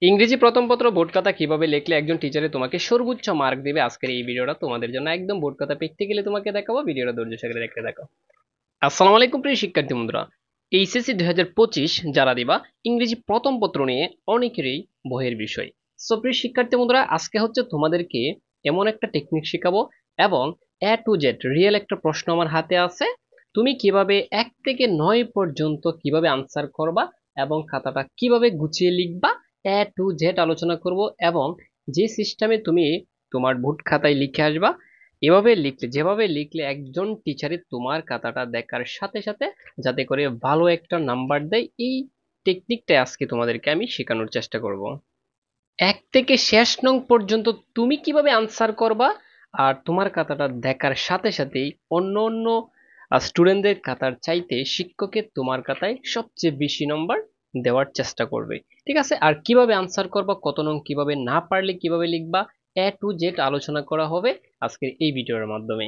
ইংরেজি প্রথম পত্র বোর্ড খাতা কিভাবে লিখলে একজন টিচারে তোমাকে সর্বোচ্চ মার্ক দিবে, আজকের এই ভিডিওটা তোমাদের জন্য একদম বোর্ড খাতা প্র্যাকটিক্যালি তোমাকে দেখাবো। ভিডিওটা ধৈর্য সহকারে দেখতে থাকো। আসসালামু আলাইকুম প্রিয় শিক্ষার্থী বন্ধুরা, এইচএসসি 2025 যারা দিবা ইংরেজি প্রথম পত্র নিয়ে অনেকেরই ভয়ের বিষয়। সো প্রিয় শিক্ষার্থী বন্ধুরা, আজকে হচ্ছে তোমাদেরকে এমন একটা টেকনিক শেখাবো এবং এ টু জেড রিয়েল একটা প্রশ্ন আমার হাতে আছে। তুমি কিভাবে 1 থেকে 9 পর্যন্ত কিভাবে আনসার করবা এবং খাতাটা কিভাবে গুছিয়ে লিখবা, এ টু জেড আলোচনা করব। এবং যে সিস্টেমে তুমি তোমার বোর্ড খাতায় লিখে আসবা, এভাবে লিখলে, যেভাবে লিখলে একজন টিচারের তোমার খাতাটা দেখার সাথে সাথে যাতে করে ভালো একটা নাম্বার দেয়, এই টেকনিকটা আজকে তোমাদেরকে আমি শেখানোর চেষ্টা করব। 1 থেকে শেষ নং পর্যন্ত তুমি কিভাবে আনসার করবা, আর তোমার খাতাটা দেখার সাথে সাথেই অন্য অন্য স্টুডেন্টদের খাতার চাইতে শিক্ষকের তোমার খাতায় সবচেয়ে বেশি নম্বর দেওয়ার চেষ্টা করবে। ঠিক আছে? আর কিভাবে আনসার করবা, কত নং কিভাবে, না পারলে কিভাবে লিখবা, এ টু জেড আলোচনা করা হবে আজকের এই ভিডিওর মাধ্যমে।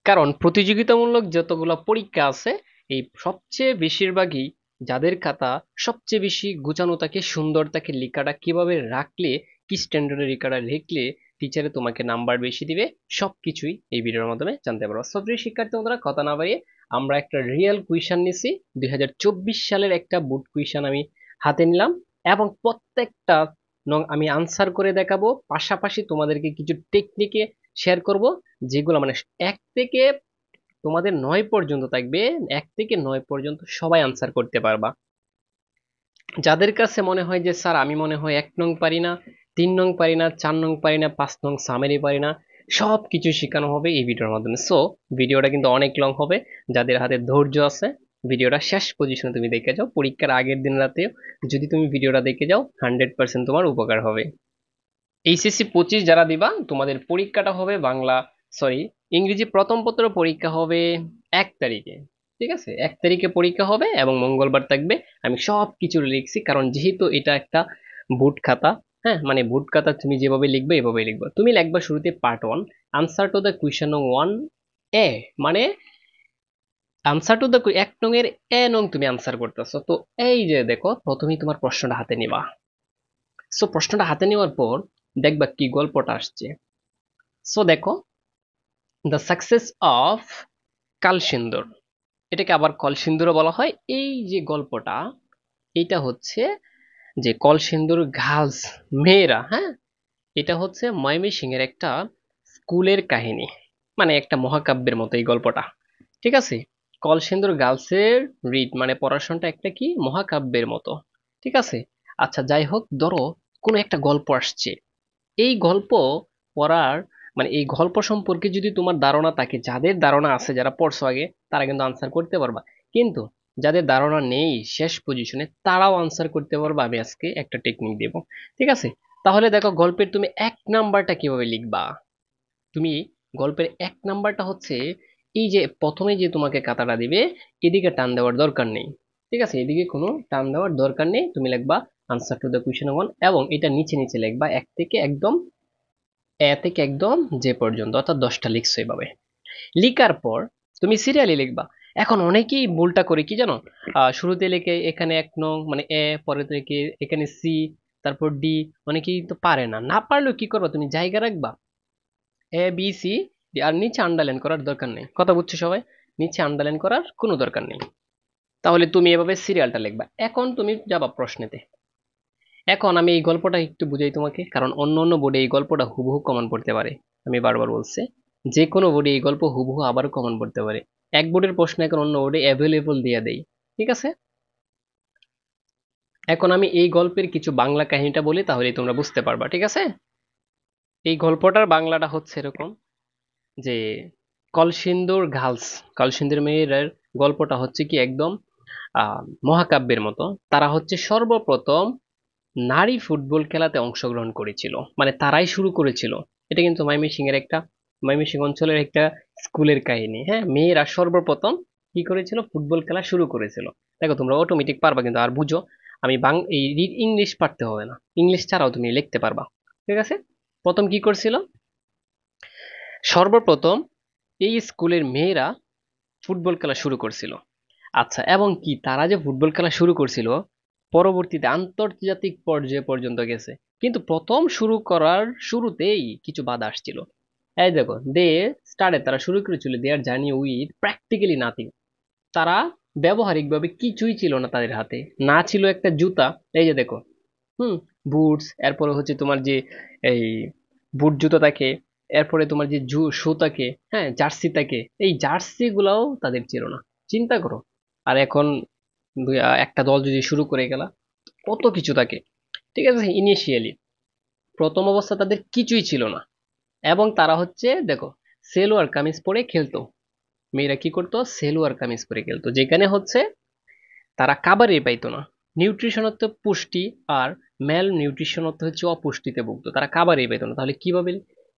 কারণ প্রতিযোগিতামূলক যতগুলো পরীক্ষা আছে, এই সবচেয়ে বেশিরভাগই যাদের খাতা সবচেয়ে বেশি গুছানো থাকে, সুন্দর থাকে, লেখাটা কিভাবে রাখলে, কি স্ট্যান্ডার্ডে লেখাটা লিখলে টিচারে তোমাকে নাম্বার বেশি দিবে, সবকিছুই এই ভিডিওর মাধ্যমে জানতে পারবো। সো প্রিয় শিক্ষার্থী বন্ধুরা, কথা না বাড়িয়ে আমরা একটা রিয়েল কুইশন নিছি। 2024 সালের একটা বোর্ড কুইশন আমি হাতে নিলাম এবং প্রত্যেকটা নং আমি আনসার করে দেখাবো, পাশাপাশি তোমাদেরকে কিছু টেকনিকে শেয়ার করব, যেগুলো মানে 1 থেকে তোমাদের 9 পর্যন্ত থাকবে। 1 থেকে 9 পর্যন্ত সবাই আনসার করতে পারবা। যাদের কাছে মনে হয় যে স্যার আমি মনে হয় 1 নং পারি না, 3 নং পারি না, 4 নং পারি না, 5 নং সামেরি পারি না, সব কিছু শেখানো হবে এই ভিডিওর মাধ্যমে। সো ভিডিওটা কিন্তু অনেক লং হবে। যাদের হাতে ধৈর্য আছে, ভিডিওটা শেষ পজিশনে তুমি দেখে যাও। পরীক্ষার আগের দিন রাতেও যদি তুমি ভিডিওটা দেখে যাও, 100% তোমার উপকার হবে। এইচএসসি 25 যারা দিবা, তোমাদের পরীক্ষাটা হবে বাংলা, সরি, ইংরেজি প্রথম পত্র পরীক্ষা হবে 1 তারিখে। ঠিক আছে? 1 তারিখে পরীক্ষা হবে এবং মঙ্গলবার থাকবে। আমি সব কিছু লিখছি কারণ যেহেতু এটা একটা বুট খাতা, হ্যাঁ, মানে বুট খাতা তুমি যেভাবে লিখবে এভাবে লিখবে। তুমি লিখবা শুরুতে part 1, answer to the question নং 1 এ, মানে আনসার টু দ্য 1 নং এর এ নং তুমি আনসার করতেছো। তো এই যে দেখো, প্রথমেই তোমার প্রশ্নটা হাতে নিবা। সো প্রশ্নটা হাতে নেওয়ার পর দেখবা কি গল্পটা আসছে। সো দেখো, দ্য সাকসেস অফ কালসিন্দুর, এটাকে আবার কলসিন্দুরও বলা হয়। এই যে গল্পটা, এটা হচ্ছে যে কলসিন্দুর গার্লস, মেয়েরা, হ্যাঁ, এটা হচ্ছে ময়মনসিংহের একটা স্কুলের কাহিনী, মানে একটা মহাকাব্যের মতো এই গল্পটা। ঠিক আছে? কলসিন্দুর গার্লসের রিড মানে পড়াশোনাটা একটা কি মহাকাব্যের মতো। ঠিক আছে? আচ্ছা, যাই হোক, ধরো কোনো একটা গল্প আসছে, এই গল্প পড়ার, মানে এই গল্প সম্পর্কে যদি তোমার ধারণা থাকে, যাদের ধারণা আছে, যারা পড়ছো আগে, তারা কিন্তু আনসার করতে পারবা। কিন্তু যাদের ধারণা নেই শেষ পজিশনে, তারাও আনসার করতে পারবা। আমি আজকে একটা টেকনিক দেব। ঠিক আছে? তাহলে দেখো, গল্পের তুমি 1 নাম্বারটা কিভাবে লিখবা। তুমি গল্পের 1 নাম্বারটা হচ্ছে, এই যে প্রথমে যে তোমাকে কাতাটা দিবে, এদিকে টান দেওয়ার দরকার নেই। ঠিক আছে? এদিকে কোনো টান দেওয়ার দরকার নেই। তুমি লিখবা আনসার টু দ্য কোয়েশ্চেন 1 এবং এটা নিচে নিচে লিখবা, এ থেকে একদম যে পর্যন্ত, অর্থাৎ 10টা লিখছো এভাবে। লিখার পর তুমি সিরিয়ালি লিখবা। এখন অনেকেই ভুলটা করে কি জানো, শুরুতে লিখে এখানে 1 নং মানে এ, পরে থেকে এখানে সি, তারপর ডি। অনেকেই তো পারে না, না পারলেও কি করবা, তুমি জায়গা রাখবা এ বি সি ডি, আর নিচে আন্ডারলাইন করার দরকার নেই। কথা বুঝছো সবাই? নিচে আন্ডারলাইন করার কোনো দরকার নেই। তাহলে তুমি এভাবে সিরিয়ালটা লিখবা। এখন তুমি যাবা প্রশ্নেতে। এখন আমি এই গল্পটা একটু বুঝাই তোমাকে, কারণ অন্য অন্য বোর্ডে এই গল্পটা হুবহু কমন পড়তে পারে। আমি বারবার বলছি, যে কোনো বোর্ডে এই গল্প হুবহু আবারও কমন পড়তে পারে। এক বোর্ডের প্রশ্ন এখন অন্য বোর্ডে অ্যাভেলেবল দিয়ে দেয়। ঠিক আছে? এখন আমি এই গল্পের কিছু বাংলা কাহিনীটা বলি, তাহলেই তোমরা বুঝতে পারবা। ঠিক আছে? এই গল্পটার বাংলাটা হচ্ছে এরকম যে, কলসিন্দুর গার্লস, কলসিন্দুর মেয়েদের গল্পটা হচ্ছে কি একদম মহাকাব্যের মতো। তারা হচ্ছে সর্বপ্রথম নারী ফুটবল খেলাতে অংশগ্রহণ করেছিল, মানে তারাই শুরু করেছিল। এটা কিন্তু ময়মনসিংহ অঞ্চলের একটা স্কুলের কাহিনী। হ্যাঁ, মেয়েরা সর্বপ্রথম কি করেছিল, ফুটবল খেলা শুরু করেছিল। দেখো, তোমরা অটোমেটিক পারবা কিন্তু। আর বুঝো, আমি এই ইংলিশ পারতে হবে না, ইংলিশ ছাড়াও তুমি লিখতে পারবা। ঠিক আছে? প্রথম কি করছিল, সর্বপ্রথম এই স্কুলের মেয়েরা ফুটবল খেলা শুরু করছিল। আচ্ছা, এবং কি তারা যে ফুটবল খেলা শুরু করছিল, পরবর্তীতে আন্তর্জাতিক পর্যায়ে পর্যন্ত গেছে। কিন্তু প্রথম শুরু করার শুরুতেই কিছু বাধা আসছিল। এই দেখো, তারা শুরু করেছিল their journey with practically nothing. তারা ব্যবহারিকভাবে কিছুই ছিল না তাদের হাতে। না ছিল একটা জুতা, এই যে দেখো, হুম, বুটস, এরপরে হচ্ছে তোমার যে এই বুট জুতা থাকে, এরপরে তোমার যে শু থাকে, হ্যাঁ, জার্সি থাকে, এই জার্সি গুলাও তাদের ছিল না। চিন্তা করো। আর এখন একটা দল যদি শুরু করে গেলা, কত কিছু থাকে। ঠিক আছে, ইনিশিয়ালি প্রথম অবস্থা তাদের কিছুই ছিল না। এবং তারা হচ্ছে দেখো, সেলোয়ার কামিজ পরে খেলতো। মেয়েরা কি করতো, সেলোয়ার কামিজ পরে খেলতো, যেখানে হচ্ছে তারা খাবারই পাইতো না। নিউট্রিশন হচ্ছে পুষ্টি, আর ম্যাল নিউট্রিশন হচ্ছে অপুষ্টিতে ভুগতো, তারা খাবারই পাইতো না। তাহলে কিভাবে?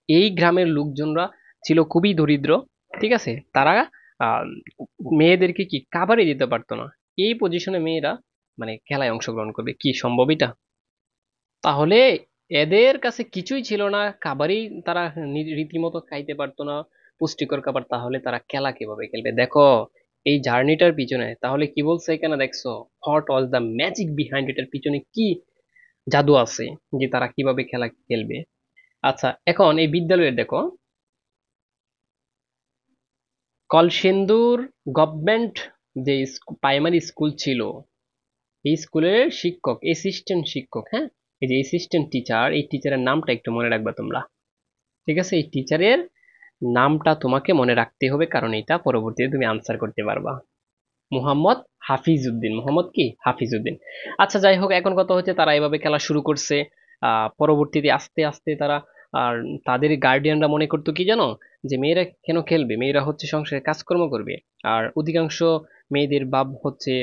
এই গ্রামের লোকজনরা ছিল খুবই দরিদ্র। ঠিক আছে, তারা আহ, মেয়েদেরকে কি খাবারই দিতে পারতো না। এই পজিশনে মেয়েরা মানে খেলায় অংশগ্রহণ করবে, কি সম্ভব এটা? তাহলে এদের কাছে কিছুই ছিল না, খাবারই তারা রীতিমতো খাইতে পারতো না, পুষ্টিকর খাবার, তাহলে তারা খেলা কিভাবে খেলবে? দেখো এই জার্নিটার পিছনে, তাহলে কি বলছে এখানে দেখছো, what was the magic behind, এটার পিছনে কি জাদু আছে যে তারা কিভাবে খেলা খেলবে। আচ্ছা, এখন এই বিদ্যালয়ের দেখো, কলসিন্দুর গভর্নমেন্ট যে প্রাইমারি স্কুল ছিল, এই স্কুলের শিক্ষক, অ্যাসিস্ট্যান্ট শিক্ষক, হ্যাঁ, এই যে অ্যাসিস্ট্যান্ট টিচার, এই টিচারের নামটা একটু মনে রাখবা তোমরা। ঠিক আছে, এই টিচারের নামটা তোমাকে মনে রাখতে হবে, কারণ এটা পরবর্তীতে তুমি আনসার করতে পারবা। মোহাম্মদ হাফিজ উদ্দিন, মোহাম্মদ কি হাফিজ উদ্দিন। আচ্ছা, যাই হোক, এখন কথা হচ্ছে তারা এভাবে খেলা শুরু করছে। পরবর্তীতে আস্তে আস্তে তারা, আর তাদের গার্ডিয়ানরা মনে করতো কি জানো, যে মেয়েরা কেন খেলবে, মেয়েরা হচ্ছে সংসারে কাজকর্ম করবে। আর অধিকাংশ মেয়েদের বাপ হচ্ছে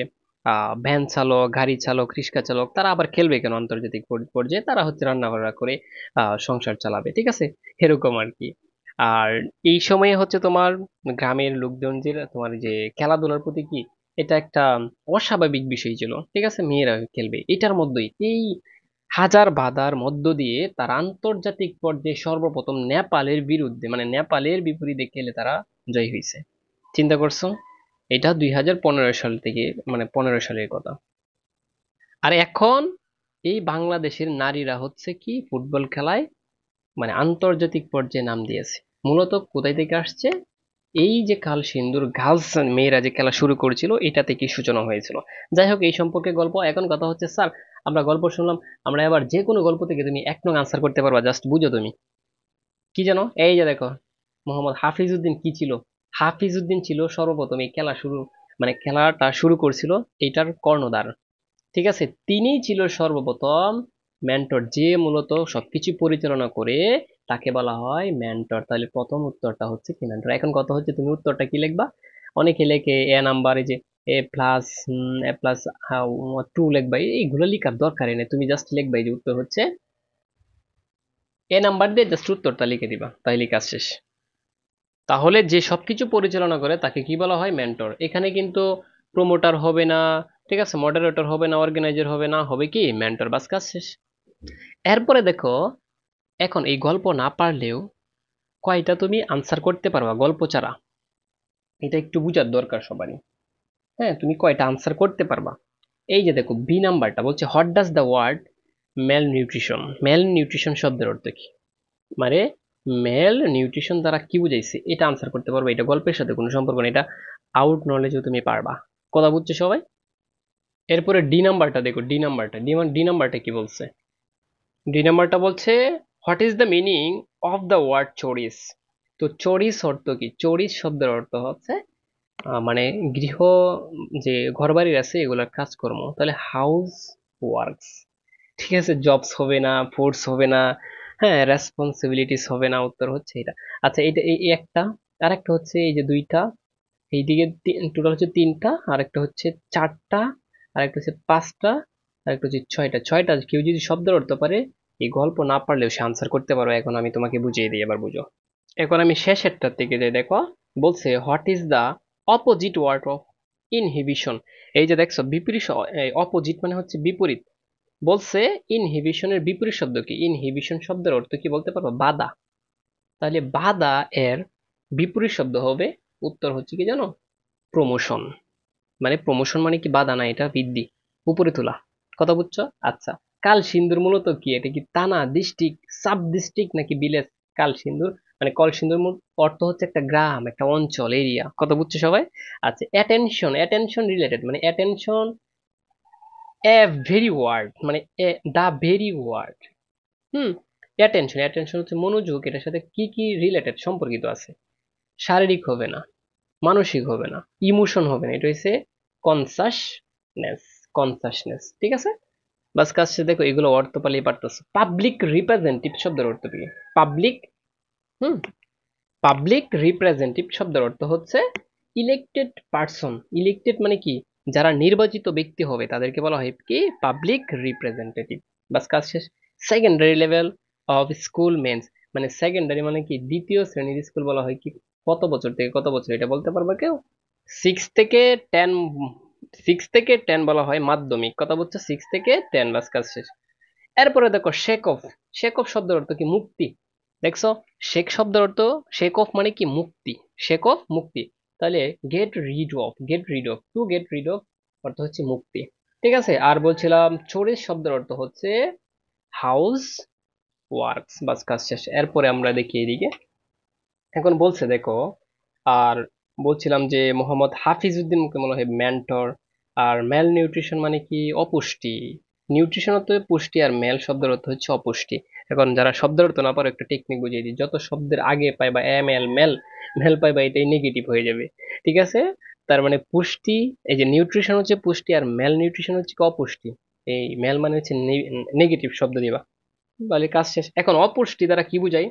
ভ্যান চালক, গাড়ি চালক, রিক্সা চালক, তারা আবার খেলবে কেন আন্তর্জাতিক পর্যায়ে? তারা হচ্ছে রান্না বান্না করে সংসার চালাবে। ঠিক আছে, এরকম আর কি। আর এই সময়ে হচ্ছে তোমার গ্রামের লোকজন যে তোমার যে খেলাধুলার প্রতি কি, এটা একটা অস্বাভাবিক বিষয় ছিল। ঠিক আছে, মেয়েরা খেলবে এটার মধ্যেই, এই হাজার বাধার মধ্য দিয়ে তারা আন্তর্জাতিক পর্যায়ে সর্বপ্রথম নেপালের বিরুদ্ধে, মানে নেপালের বিপরীতে খেলে তারা জয় হয়েছে। চিন্তা করছো? এটা 2015 সাল থেকে, মানে 15 সালের কথা। আর এখন এই বাংলাদেশের নারীরা হচ্ছে কি ফুটবল খেলায় মানে আন্তর্জাতিক পর্যায়ে নাম দিয়েছে। মূলত কোথায় থেকে আসছে? এই যে কাল সিন্ধুর গার্লস মেয়েরা যে খেলা শুরু করেছিল, এটা থেকে সূচনা হয়েছিল। যাই হোক, এই সম্পর্কে গল্প। এখন কথা হচ্ছে স্যার, আমরা গল্প শুনলাম, আমরা এবার যে কোনো গল্প থেকে তুমি 1 নং আনসার করতে পারবা, জাস্ট বুঝো তুমি। কি জানো? এই যে দেখো, মোহাম্মদ হাফিজ উদ্দিন কি ছিল? হাফিজ উদ্দিন ছিল সর্বপ্রথম এই খেলা শুরু, মানে খেলাটা শুরু করছিল এইটার কর্ণধার। ঠিক আছে, তিনিই ছিল সর্বপ্রথম মেন্টর, যে মূলত সবকিছু পরিচালনা করে, তাকে বলা হয় মেন্টর। তাহলে প্রথম উত্তরটা হচ্ছে কি মেন্টর। এখন কথা হচ্ছে তুমি উত্তরটা কি লিখবা? অনেকে লেখে এ নাম্বার, এই যে এ+, এ+2 লিখবা, এইগুলো লিখার দরকারই নেই, তুমি জাস্ট লিখবা এই যে উত্তর হচ্ছে এ নাম্বার দিয়ে জাস্ট উত্তরটা লিখে দিবা, তাইলে কাজ শেষ। তাহলে যে সবকিছু পরিচালনা করে তাকে কি বলা হয়? মেন্টর। এখানে কিন্তু প্রমোটার হবে না, ঠিক আছে, মডারেটর হবে না, অর্গানাইজার হবে না, হবে কি মেন্টর, বাস কাজ শেষ। এরপরে দেখো, এখন এই গল্প না পারলেও কয়টা তুমি আনসার করতে পারবা গল্প ছাড়া, এটা একটু বুঝার দরকার সবারই। হ্যাঁ, তুমি কয়টা আনসার করতে পারবা? এই যে দেখো, বি নাম্বারটা বলছে what does the word malnutrition. Malnutrition শব্দের অর্থ কি? মানে মেল নিউট্রিশন দ্বারা কি বুঝাইছে, এটা আনসার করতে পারবে। এটা গল্পের সাথে কোনো সম্পর্ক নেই, এটা আউট নলেজও তুমি পারবা। কথা বুঝছো সবাই? এরপরে ডি নাম্বারটা দেখো, ডি নাম্বারটা কি বলছে? ডি নাম্বারটা বলছে what is the meaning of the word chores. তো চোরিস অর্থ কি? চোরিস শব্দের অর্থ হচ্ছে মানে গৃহ, যে ঘরবাড়ির আছে এগুলার কাজকর্ম, তাহলে হাউস ওয়ার্কস। ঠিক আছে, জবস হবে না, ফোর্স হবে না, হ্যাঁ, রেসপন্সিবিলিটিস হবে না, উত্তর হচ্ছে এটা। আচ্ছা, এটা এই একটা, আর একটা হচ্ছে এই যে দুইটা, এইদিকে টোটাল হচ্ছে তিনটা, আর একটা হচ্ছে চারটা, আর একটা হচ্ছে পাঁচটা, আর একটা হচ্ছে ছয়টা। ছয়টা কেউ যদি শব্দের অর্থ পারে, এই গল্প না পারলেও সে আনসার করতে পারো। এখন আমি তোমাকে বুঝিয়ে দিই, এবার বুঝো। এখন আমি শেষেরটার দিকে যাই, দেখো বলছে what is the opposite word of inhibition. এই যে দেখছো, বিপরীত, অপোজিট মানে হচ্ছে বিপরীত। বলছে ইনহিবিশনের বিপরীত শব্দ কি? ইনহিবিশন শব্দের অর্থ কি বলতে পারবো? বাধা। তাহলে বাধা এর বিপরীত শব্দ হবে, উত্তর হচ্ছে কি জানো? প্রমোশন। মানে প্রমোশন মানে কি? বাধা না, এটা বৃদ্ধি, উপরে তোলা। কথা বুঝছো? আচ্ছা, কাল সিন্ধুর মূলত কি? এটা কি থানা, ডিস্ট্রিক্ট, সাব ডিস্ট্রিক্ট নাকি ভিলেজ? কাল সিন্ধুর মানে কলসিন্ধুর মূল অর্থ হচ্ছে একটা গ্রাম, একটা অঞ্চল, এরিয়া। কথা বুঝছো সবাই? আচ্ছা, অ্যাটেনশন, অ্যাটেনশন রিলেটেড মানে অ্যাটেনশন এ ভেরি ওয়ার্ড মানে দা ভেরি ওয়ার্ড। হুম, অ্যাটেনশন, অ্যাটেনশন হচ্ছে মনোযোগ। এটার সাথে কি কি রিলেটেড সম্পর্কিত আছে? শারীরিক হবে না, মানসিক হবে না, ইমোশন হবে না, এটা হচ্ছে কনসাসনেস, কনসাসনেস। ঠিক আছে? বাস কাছে দেখো, এগুলো অর্থ পালিয়ে পারতেছো। পাবলিক রিপ্রেজেন্টেটিভ শব্দের অর্থ কি? পাবলিক, হুম, পাবলিক রিপ্রেজেন্টেটিভ শব্দের অর্থ হচ্ছে ইলেক্টেড পার্সন। ইলেক্টেড মানে কি? যারা নির্বাচিত ব্যক্তি হবে তাদেরকে বলা হয় কি? Public representative. বাস কাজ শেষ। Secondary level of school means মানে সেকেন্ডারি মানে কি? দ্বিতীয় শ্রেণীর স্কুল বলা হয় কি? কত বছর থেকে কত বছর, এটা বলতে পারবে কেউ? 6 থেকে 10, 6 থেকে 10 বলা হয় মাধ্যমিক। কথা বলছো? 6 থেকে 10, বাস কাজ শেষ। এরপরে দেখো শেক অফ। শেক অফ শব্দের অর্থ কি? মুক্তি। দেখছো? শেক শব্দের অর্থ, শেক অফ মানে কি? মুক্তি। শেক অফ মুক্তি। তাহলে get rid of, get rid of, to get rid of অর্থ হচ্ছে মুক্তি। ঠিক আছে? আর বলছিলাম চোরের শব্দের অর্থ হচ্ছে হাউস ওয়ার্কস। বাস কাজ শেষ। এরপরে আমরা দেখি এদিকে। এখন বলছে দেখো, আর বলছিলাম যে মোহাম্মদ হাফিজউদ্দিন মুকে মনে হয় মেন্টর। আর ম্যাল নিউট্রিশন মানে কি? অপুষ্টি। নিউট্রিশন অর্থ পুষ্টি, আর ম্যাল শব্দের অর্থ হচ্ছে অপুষ্টি। এখন যারা শব্দের অর্থ না পারো, একটা টেকনিক বুঝিয়ে দিই। যত শব্দের আগে পাই বা এম এল মেল মেল পাই বা এটাই নেগেটিভ হয়ে যাবে। ঠিক আছে? তার মানে পুষ্টি, এই যে নিউট্রিশন হচ্ছে পুষ্টি, আর ম্যাল নিউট্রিশন হচ্ছে কি? অপুষ্টি। এই ম্যাল মানে হচ্ছে নেগেটিভ শব্দ দিবা। বলে কাজ শেষ। এখন অপুষ্টি দ্বারা কি বুঝাই?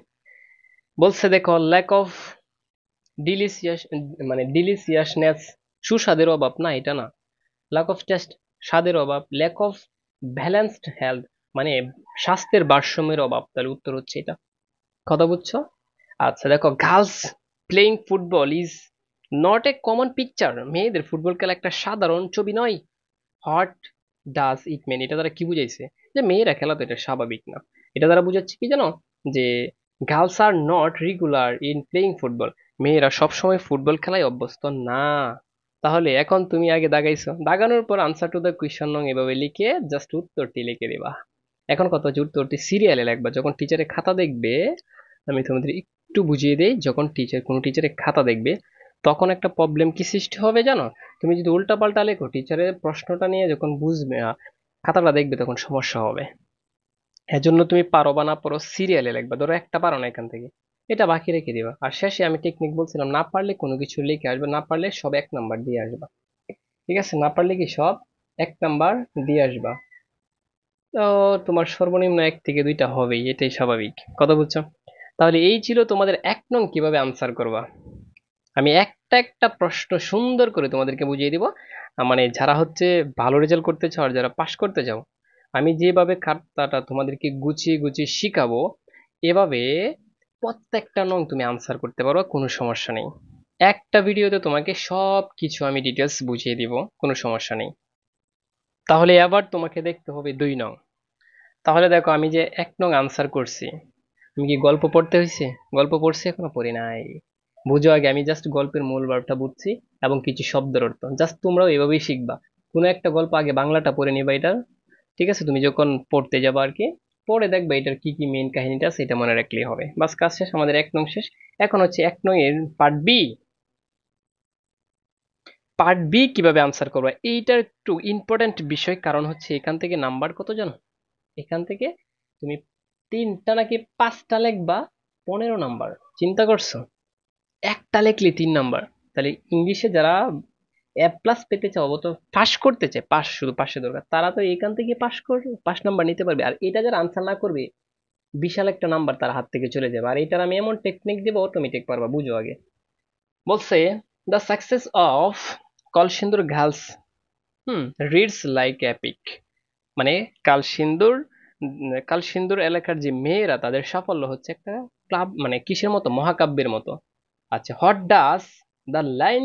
বলছে দেখো, ল্যাক অফ ডিলিশিয়াস মানে ডিলিশিয়াসনেস, সুস্বাদের অভাব না, এটা না। ল্যাক অফ টেস্ট, স্বাদের অভাব। ল্যাক অফ ব্যালেন্সড হেলথ মানে স্বাস্থ্যের ভারসাম্যের অভাব। তাহলে উত্তর হচ্ছে এটা। কথা বুঝছো? আচ্ছা দেখো, girls playing football is not a common picture. মেয়েদের ফুটবল খেলা একটা সাধারণ ছবি নয়। হোয়াট ডাজ ইট মিন? এটা দ্বারা কি বুঝাইছে? যে মেয়েরা খেলা তো এটা স্বাভাবিক না। এটা দ্বারা বুঝাচ্ছে কি জানো? যে girls are not regular in playing football. মেয়েরা সবসময় ফুটবল খেলায় অভ্যস্ত না। তাহলে এখন তুমি আগে দাগাইছো, দাগানোর পর আনসার টু দ্য কোয়েশ্চন নং এভাবে লিখে জাস্ট উত্তরটি লিখে দিবা। এখন কত হচ্ছে? উত্তরটি সিরিয়ালে লিখবা। যখন টিচারের খাতা দেখবে, আমি তোমাদের একটু বুঝিয়ে দেই, যখন কোনো টিচারের খাতা দেখবে, তখন একটা প্রবলেম কি সৃষ্টি হবে জানো? তুমি যদি উল্টা পাল্টা লেখো, টিচারের প্রশ্নটা নিয়ে যখন বুঝবে খাতাটা দেখবে, তখন সমস্যা হবে। এজন্য তুমি পারো বা না পারো সিরিয়ালে লিখবা। ধরো একটা পারো না, এখান থেকে এটা বাকি রেখে দিবা। আর শেষে আমি টেকনিক বলছিলাম, না পারলে কোনো কিছু লিখে আসবে, না পারলে সব 1 নাম্বার দিয়ে আসবা। ঠিক আছে? না পারলে কি সব 1 নাম্বার দিয়ে আসবা। তো তোমার সর্বনিম্ন 1 থেকে 2টা হবেই, এটাই স্বাভাবিক। কথা বুঝছো? তাহলে এই ছিল তোমাদের 1 নং কিভাবে আনসার করবা। আমি একটা একটা প্রশ্ন সুন্দর করে তোমাদেরকে বুঝিয়ে দিব। মানে যারা হচ্ছে ভালো রেজাল্ট করতে চাও আর যারা পাশ করতে চাও, আমি যেভাবে খাতাটা তোমাদেরকে গুছিয়ে গুছিয়ে শিখাবো, এভাবে প্রত্যেকটা নং তুমি আনসার করতে পারো, কোনো সমস্যা নেই। একটা ভিডিওতে তোমাকে সব কিছু আমি ডিটেলস বুঝিয়ে দিব, কোনো সমস্যা নেই। তাহলে এবার তোমাকে দেখতে হবে 2 নং। তাহলে দেখো, আমি যে 1 নং আনসার করছি, আমি কি গল্প পড়তে হয়েছে? গল্প পড়ছি? এখনো পড়ি নাই। বুঝো আগে, আমি জাস্ট গল্পের মূল ভাবটা বুঝছি এবং কিছু শব্দের অর্থ। জাস্ট তোমরাও এভাবেই শিখবা। কোনো একটা গল্প আগে বাংলাটা পড়ে নিবা এটার। ঠিক আছে? তুমি যখন পড়তে যাবা আর কি, পড়ে দেখবা এটার কি কি মেইন কাহিনীটা আছে, এটা মনে রাখলেই হবে। বাস কাজ শেষ, আমাদের 1 নং শেষ। এখন হচ্ছে 1 নং এর পার্ট বি। পার্ট বি কিভাবে আনসার করবা, এইটা একটু ইম্পর্টেন্ট বিষয়। কারণ হচ্ছে এখান থেকে নাম্বার কত জানো? এখান থেকে তুমি 3টা নাকি 5টা লিখবা, 15 নাম্বার। চিন্তা করছো? একটা লিখলে 3 নাম্বার। তাহলে ইংলিশে যারা A+ পেতে চাও, তো পাস করতে চায়, পাস, শুধু পাশে দরকার, তারা তো এখান থেকে পাস করবে, 5 নাম্বার নিতে পারবে। আর এটা যারা আনসার না করবে, বিশাল একটা নাম্বার তার হাত থেকে চলে যাবে। আর এটার আমি এমন টেকনিক দেবো, অটোমেটিক পারবা। বুঝো আগে। বলছে the success of Kalsindur girls reads like epic মানে কালসিন্দুর কালসিন্দুর এলাকার যে মেয়েরা, তাদের সাফল্য হচ্ছে একটা ক্লাব মানে কিসের মতো? মহাকাব্যের মতো। আচ্ছা, what does the line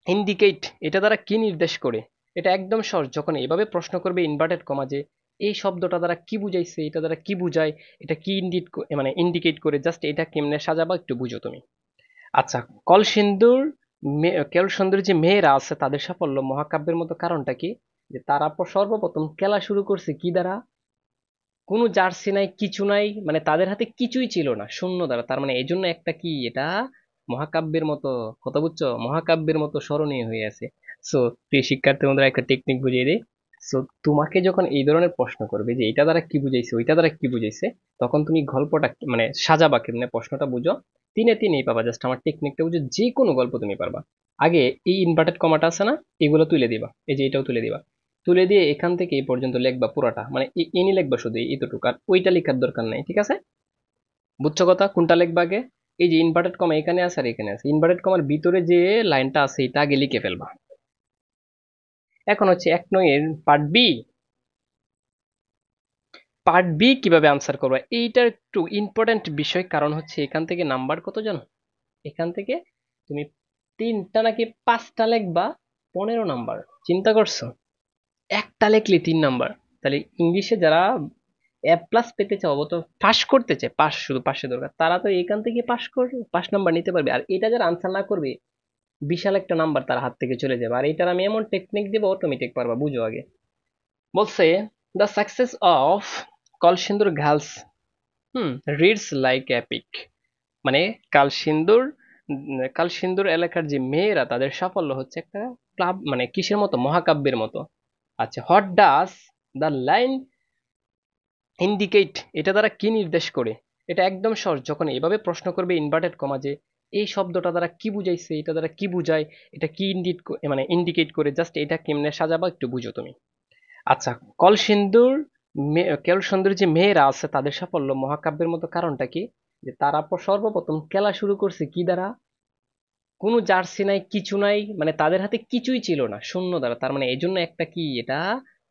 indicate? এটা দ্বারা কি নির্দেশ করে? এটা একদম সহজ। যখন এভাবে প্রশ্ন করবে ইনভার্টেড কমা, যে এই শব্দটা দ্বারা কি বুঝাইছে, এটা দ্বারা কি বুঝায়, এটা কি মানে ইন্ডিকেট করে, জাস্ট এটা কেমনে সাজাবা একটু বুঝো তুমি। আচ্ছা, কলসিন্দুর কলসিন্দুর যে মেয়েরা আছে, তাদের সাফল্য মহাকাব্যের মতো কারণটা কি? যে তারা সর্বপ্রথম খেলা শুরু করছে কি দ্বারা? কোনো জার্সি নাই, কিছু নাই, মানে তাদের হাতে কিছুই ছিল না, শূন্য দ্বারা। তার মানে এই জন্য একটা কি এটা মহাকাব্যের মতো, কথা বুঝছো, মহাকাব্যের মতো স্মরণীয় হয়ে আছে। সো প্রিয় শিক্ষার্থী বন্ধুরা, একটা টেকনিক বুঝিয়ে দিই। সো তোমাকে যখন এই ধরনের প্রশ্ন করবে যে এটা দ্বারা কি বুঝাইছে, ওইটা দ্বারা কি বুঝাইছে, তখন তুমি গল্পটা মানে সাজাবা কেমনে, প্রশ্নটা বুঝো, তিনে তিনেই পাবা। জাস্ট আমার টেকনিকটা বুঝো, যে কোনো গল্প তুমি পারবা। আগে এই ইনভার্টেড কমাটা আছে না, এগুলো তুলে দিবা, এই যে এটাও তুলে দিবা। তুলে দিয়ে এখান থেকে এই পর্যন্ত লিখবা পুরাটা, মানে ইনি লিখবা শুধু এতটুকু, আর ওইটা লেখার দরকার নাই, ঠিক আছে? বুঝছো কথা? কোনটা লিখবা আগে? এই যে ইনভার্টেড কমা এখানে আছে আর এখানে আছে, ইনভার্টেড কমার ভিতরে যে লাইনটা আছে এটা আগে লিখে ফেলবা। এখন হচ্ছে 1 নং এর পার্ট বি। পার্ট বি কিভাবে আনসার করবা, এইটা একটু ইম্পর্টেন্ট বিষয়, কারণ হচ্ছে এখান থেকে নাম্বার কত জানো? এখান থেকে তুমি 3টা নাকি 5টা লিখবা, 15 নাম্বার। চিন্তা করছো? একটা লিখলে 3 নাম্বার। তাহলে ইংলিশে যারা A+ পেতে চাও, তো পাস করতে চায়, পাস শুধু পাশে দরকার, তারা তো এখান থেকে পাস করবে, 5 নাম্বার নিতে পারবে। আর এটা যারা আনসার না করবে, বিশাল একটা নাম্বার তার হাত থেকে চলে যাবে। আর এটার আমি এমন টেকনিক দেবো, অটোমেটিক পারবা, বুঝো আগে। বলছে the success of Kalsindur girls reads like epic, মানে কালসিন্দুর কালসিন্দুর এলাকার যে মেয়েরা, তাদের সাফল্য হচ্ছে একটা ক্লাব, মানে কিসের মতো, মহাকাব্যের মতো। আচ্ছা, what does the line indicate, এটা দ্বারা কি নির্দেশ করে? এটা একদম সহজ, যখন এভাবে প্রশ্ন করবে ইনভার্টেড কমা, যে এই শব্দটা দ্বারা কি বুঝাইছে, এটা দ্বারা কি বুঝায়, এটা কি মানে ইন্ডিকেট করে, জাস্ট এটা কেমনে সাজাবা একটু বুঝো তুমি। আচ্ছা, কলসিন্দুর কলসিন্দুর যে মেয়েরা আছে তাদের সাফল্য মহাকাব্যের মতো, কারণটা কি? যে তারা সর্বপ্রথম খেলা শুরু করছে কি দ্বারা? কোনো জার্সি নাই, কিছু নাই, মানে তাদের হাতে কিছুই ছিল না, শূন্য দ্বারা। তার মানে এই জন্য একটা কি এটা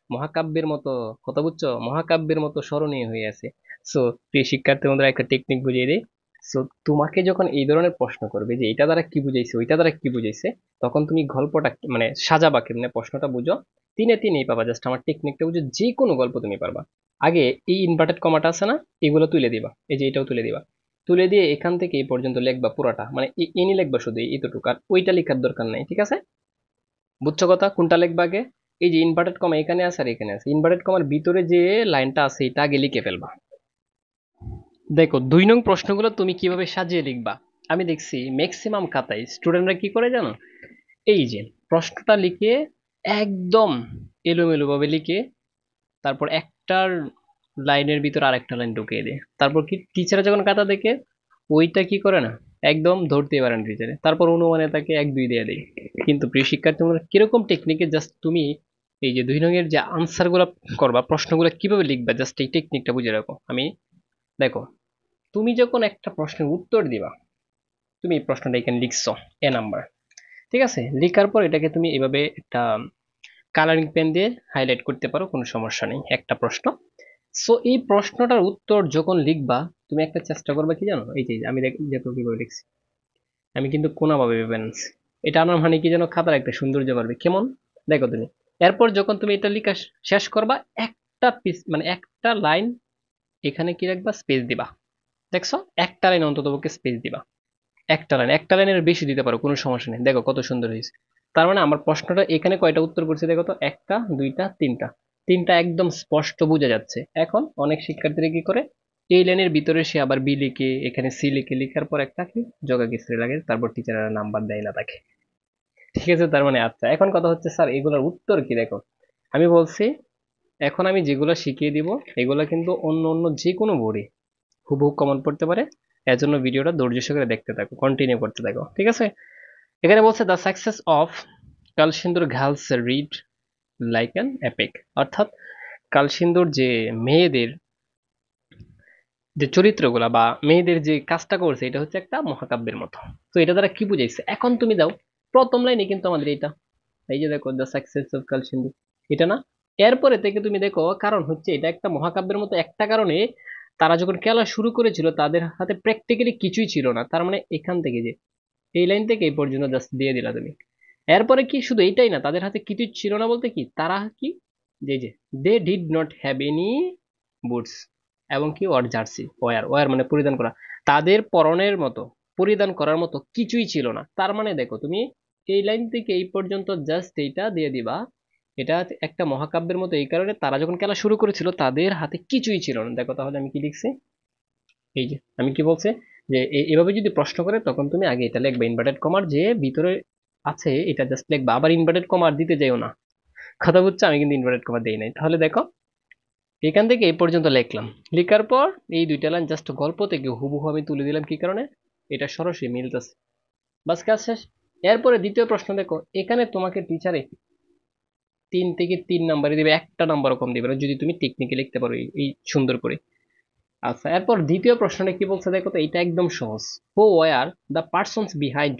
মহাকাব্যের মতো, কথা বুঝছো, মহাকাব্যের মতো স্মরণীয় হয়ে আছে। সো প্রিয় শিক্ষার্থী বন্ধুরা, একটা টেকনিক বুঝিয়ে দিই। সো তোমাকে যখন এই ধরনের প্রশ্ন করবে যে এটা দ্বারা কি বুঝাইছে, ওইটা দ্বারা কি বুঝাইছে, তখন তুমি গল্পটা মানে সাজাবা কেমনে, প্রশ্নটা বুঝো, তিনে তিনেই পাবা। জাস্ট আমার টেকনিকটা বুঝো, যে কোনো গল্প তুমি পারবা। আগে এই ইনভার্টেড কমাটা আছে না, এগুলো তুলে দিবা, এই যে এটাও তুলে দিবা। তুলে দিয়ে এখান থেকে এই পর্যন্ত লিখবা পুরাটা, মানে ইনি লিখবা শুধু এতটুকু, আর ওইটা লেখার দরকার নাই, ঠিক আছে? বুঝছো কথা? কোনটা লিখবা আগে? এই যে ইনভার্টেড কমা এখানে আছে আর এখানে আছে, ইনভার্টেড কমার ভিতরে যে লাইনটা আছে এটা আগে লিখে ফেলবা। দেখো 2 নং প্রশ্নগুলো তুমি কিভাবে সাজিয়ে লিখবা। আমি দেখছি ম্যাক্সিমাম খাতায় স্টুডেন্টরা কি করে জানো, এই যে প্রশ্নটা লিখে একদম এলোমেলো ভাবে লিখে, তারপর একটার লাইনের ভিতর আরেকটা লাইন ঢুকিয়ে দেয়, তারপর কি টিচার যখন খাতা দেখে ওইটা কি করে না, একদম ধরতে পারেন টিচারে, তারপর অনুমানে তাকে 1 2 দিয়ে দেয়। কিন্তু প্রিয় শিক্ষার্থী তোমরা কিরকম টেকনিকে জাস্ট তুমি এই যে 2 নং-এর যে আনসার গুলা করবা, প্রশ্নগুলো কিভাবে লিখবা, জাস্ট এই টেকনিকটা বুঝে রাখো। আমি দেখো, তুমি যখন একটা প্রশ্নের উত্তর দিবা, তুমি এই প্রশ্নটা এখানে লিখছো A নাম্বার, ঠিক আছে? লেখার পর এটাকে তুমি এভাবে একটা কালারিং পেন দিয়ে হাইলাইট করতে পারো, কোনো সমস্যা নেই, একটা প্রশ্ন। সো এই প্রশ্নটার উত্তর যখন লিখবা, তুমি একটা চেষ্টা করবা কি জানো, এই যে আমি দেখো কিভাবে লিখছি, আমি কিন্তু কোনাভাবে ভেবে আনছি। এটা আমার মানে কি যেন খাতার একটা সৌন্দর্য বাড়বে, কেমন দেখো তুমি। এরপর যখন তুমি এটা লেখা শেষ করবা, একটা পিস মানে একটা লাইন এখানে কি রাখবা, স্পেস দিবা। দেখছো, একটা লাইন অন্তত পক্ষে স্পেস দিবা। একটা লাইনের বেশি দিতে পারো, কোনো সমস্যা নেই। দেখো কত সুন্দর হয়েছে। তার মানে আমার প্রশ্নটা এখানে কয়টা উত্তর করছে দেখো তো, একটা, দুইটা, তিনটা। তিনটা একদম স্পষ্ট বোঝা যাচ্ছে। এখন অনেক শিক্ষার্থীরা কি করে, এই লাইনের ভিতরে সে আবার বি লিখে, এখানে সি লিখে, লিখার পর একটা কি যোগাকিস্ত্রী লাগে, তারপর টিচাররা নাম্বার দেয় না তাকে, ঠিক আছে? তার মানে আচ্ছা, এখন কথা হচ্ছে স্যার এগুলোর উত্তর কি? দেখো আমি বলছি, এখন আমি যেগুলো শিখিয়ে দিব এগুলো কিন্তু অন্য অন্য যে কোনো বোর্ডে হুবহু কমন পড়তে পারে। এর জন্য ভিডিওটা ধৈর্য সহকারে দেখতে থাকো, কন্টিনিউ করতে থাকো, ঠিক আছে? এখানে বলছে the success of Kalsindur girls read like an epic, অর্থাৎ কালসিন্দুর যে মেয়েদের যে চরিত্রগুলা বা মেয়েদের যে কাজটা করছে, এটা হচ্ছে একটা মহাকাব্যের মতো। তো এটা দ্বারা কি বুঝাইছে, এখন তুমি দাও প্রথম লাইনে কিন্তু আমাদের এটা, এই যে দেখো দ্য সাকসেস অফ কালসিন্দুর, এটা না? এরপরে থেকে তুমি দেখো, কারণ হচ্ছে এটা একটা মহাকাব্যের মতো একটা কারণে, তারা যখন খেলা শুরু করেছিল তাদের হাতে প্র্যাকটিক্যালি কিছুই ছিল না। তার মানে এখান থেকে যে এই লাইন থেকে এই পর্যন্ত জাস্ট দিয়ে দিলা তুমি। এরপরে কি শুধু এইটাই না, তাদের হাতে কিছুই ছিল না বলতে কি, তারা কি যে they did not have any boots, এবং কি ওয়ার জার্সি, ওয়ার ওয়ার মানে পরিধান করা, তাদের পরনের মতো, পরিধান করার মতো কিছুই ছিল না। তার মানে দেখো তুমি এই লাইন থেকে এই পর্যন্ত জাস্ট এইটা দিয়ে দিবা, এটা একটা মহাকাব্যের মতো, এই কারণে তারা যখন খেলা শুরু করেছিল তাদের হাতে কিছুই ছিল না। দেখো তাহলে আমি কি লিখছি, এই যে আমি কি বলছে যে এভাবে যদি প্রশ্ন করে তখন তুমি আগে এটা লিখবে, ইনভার্টেড কমার যে ভিতরে আছে এটা জাস্ট লিখবা, আবার ইনভার্টেড কমার দিতে যাইও না। কথা বুঝছো, আমি কিন্তু ইনভার্টেড কমা দেই নাই। তাহলে দেখো এখান থেকে এই পর্যন্ত লিখলাম, লেখার পর এই দুইটা লাইন জাস্ট গল্প থেকে হুবহু আমি তুলে দিলাম, কি কারণে এটা সরাসরি মিলতেছে। বাস কাজ শেষ। এরপরে দ্বিতীয় প্রশ্ন দেখো, এখানে তোমাকে টিচারে 3 থেকে 3 নাম্বারই দিবে, একটা নাম্বারও কম দিবে না যদি তুমি টেকনিকে লিখতে পারো এই সুন্দর করে। আচ্ছা, এরপর দ্বিতীয় প্রশ্নটা কি বলছে দেখো তো, এটা একদম সহজ। Who were the persons behind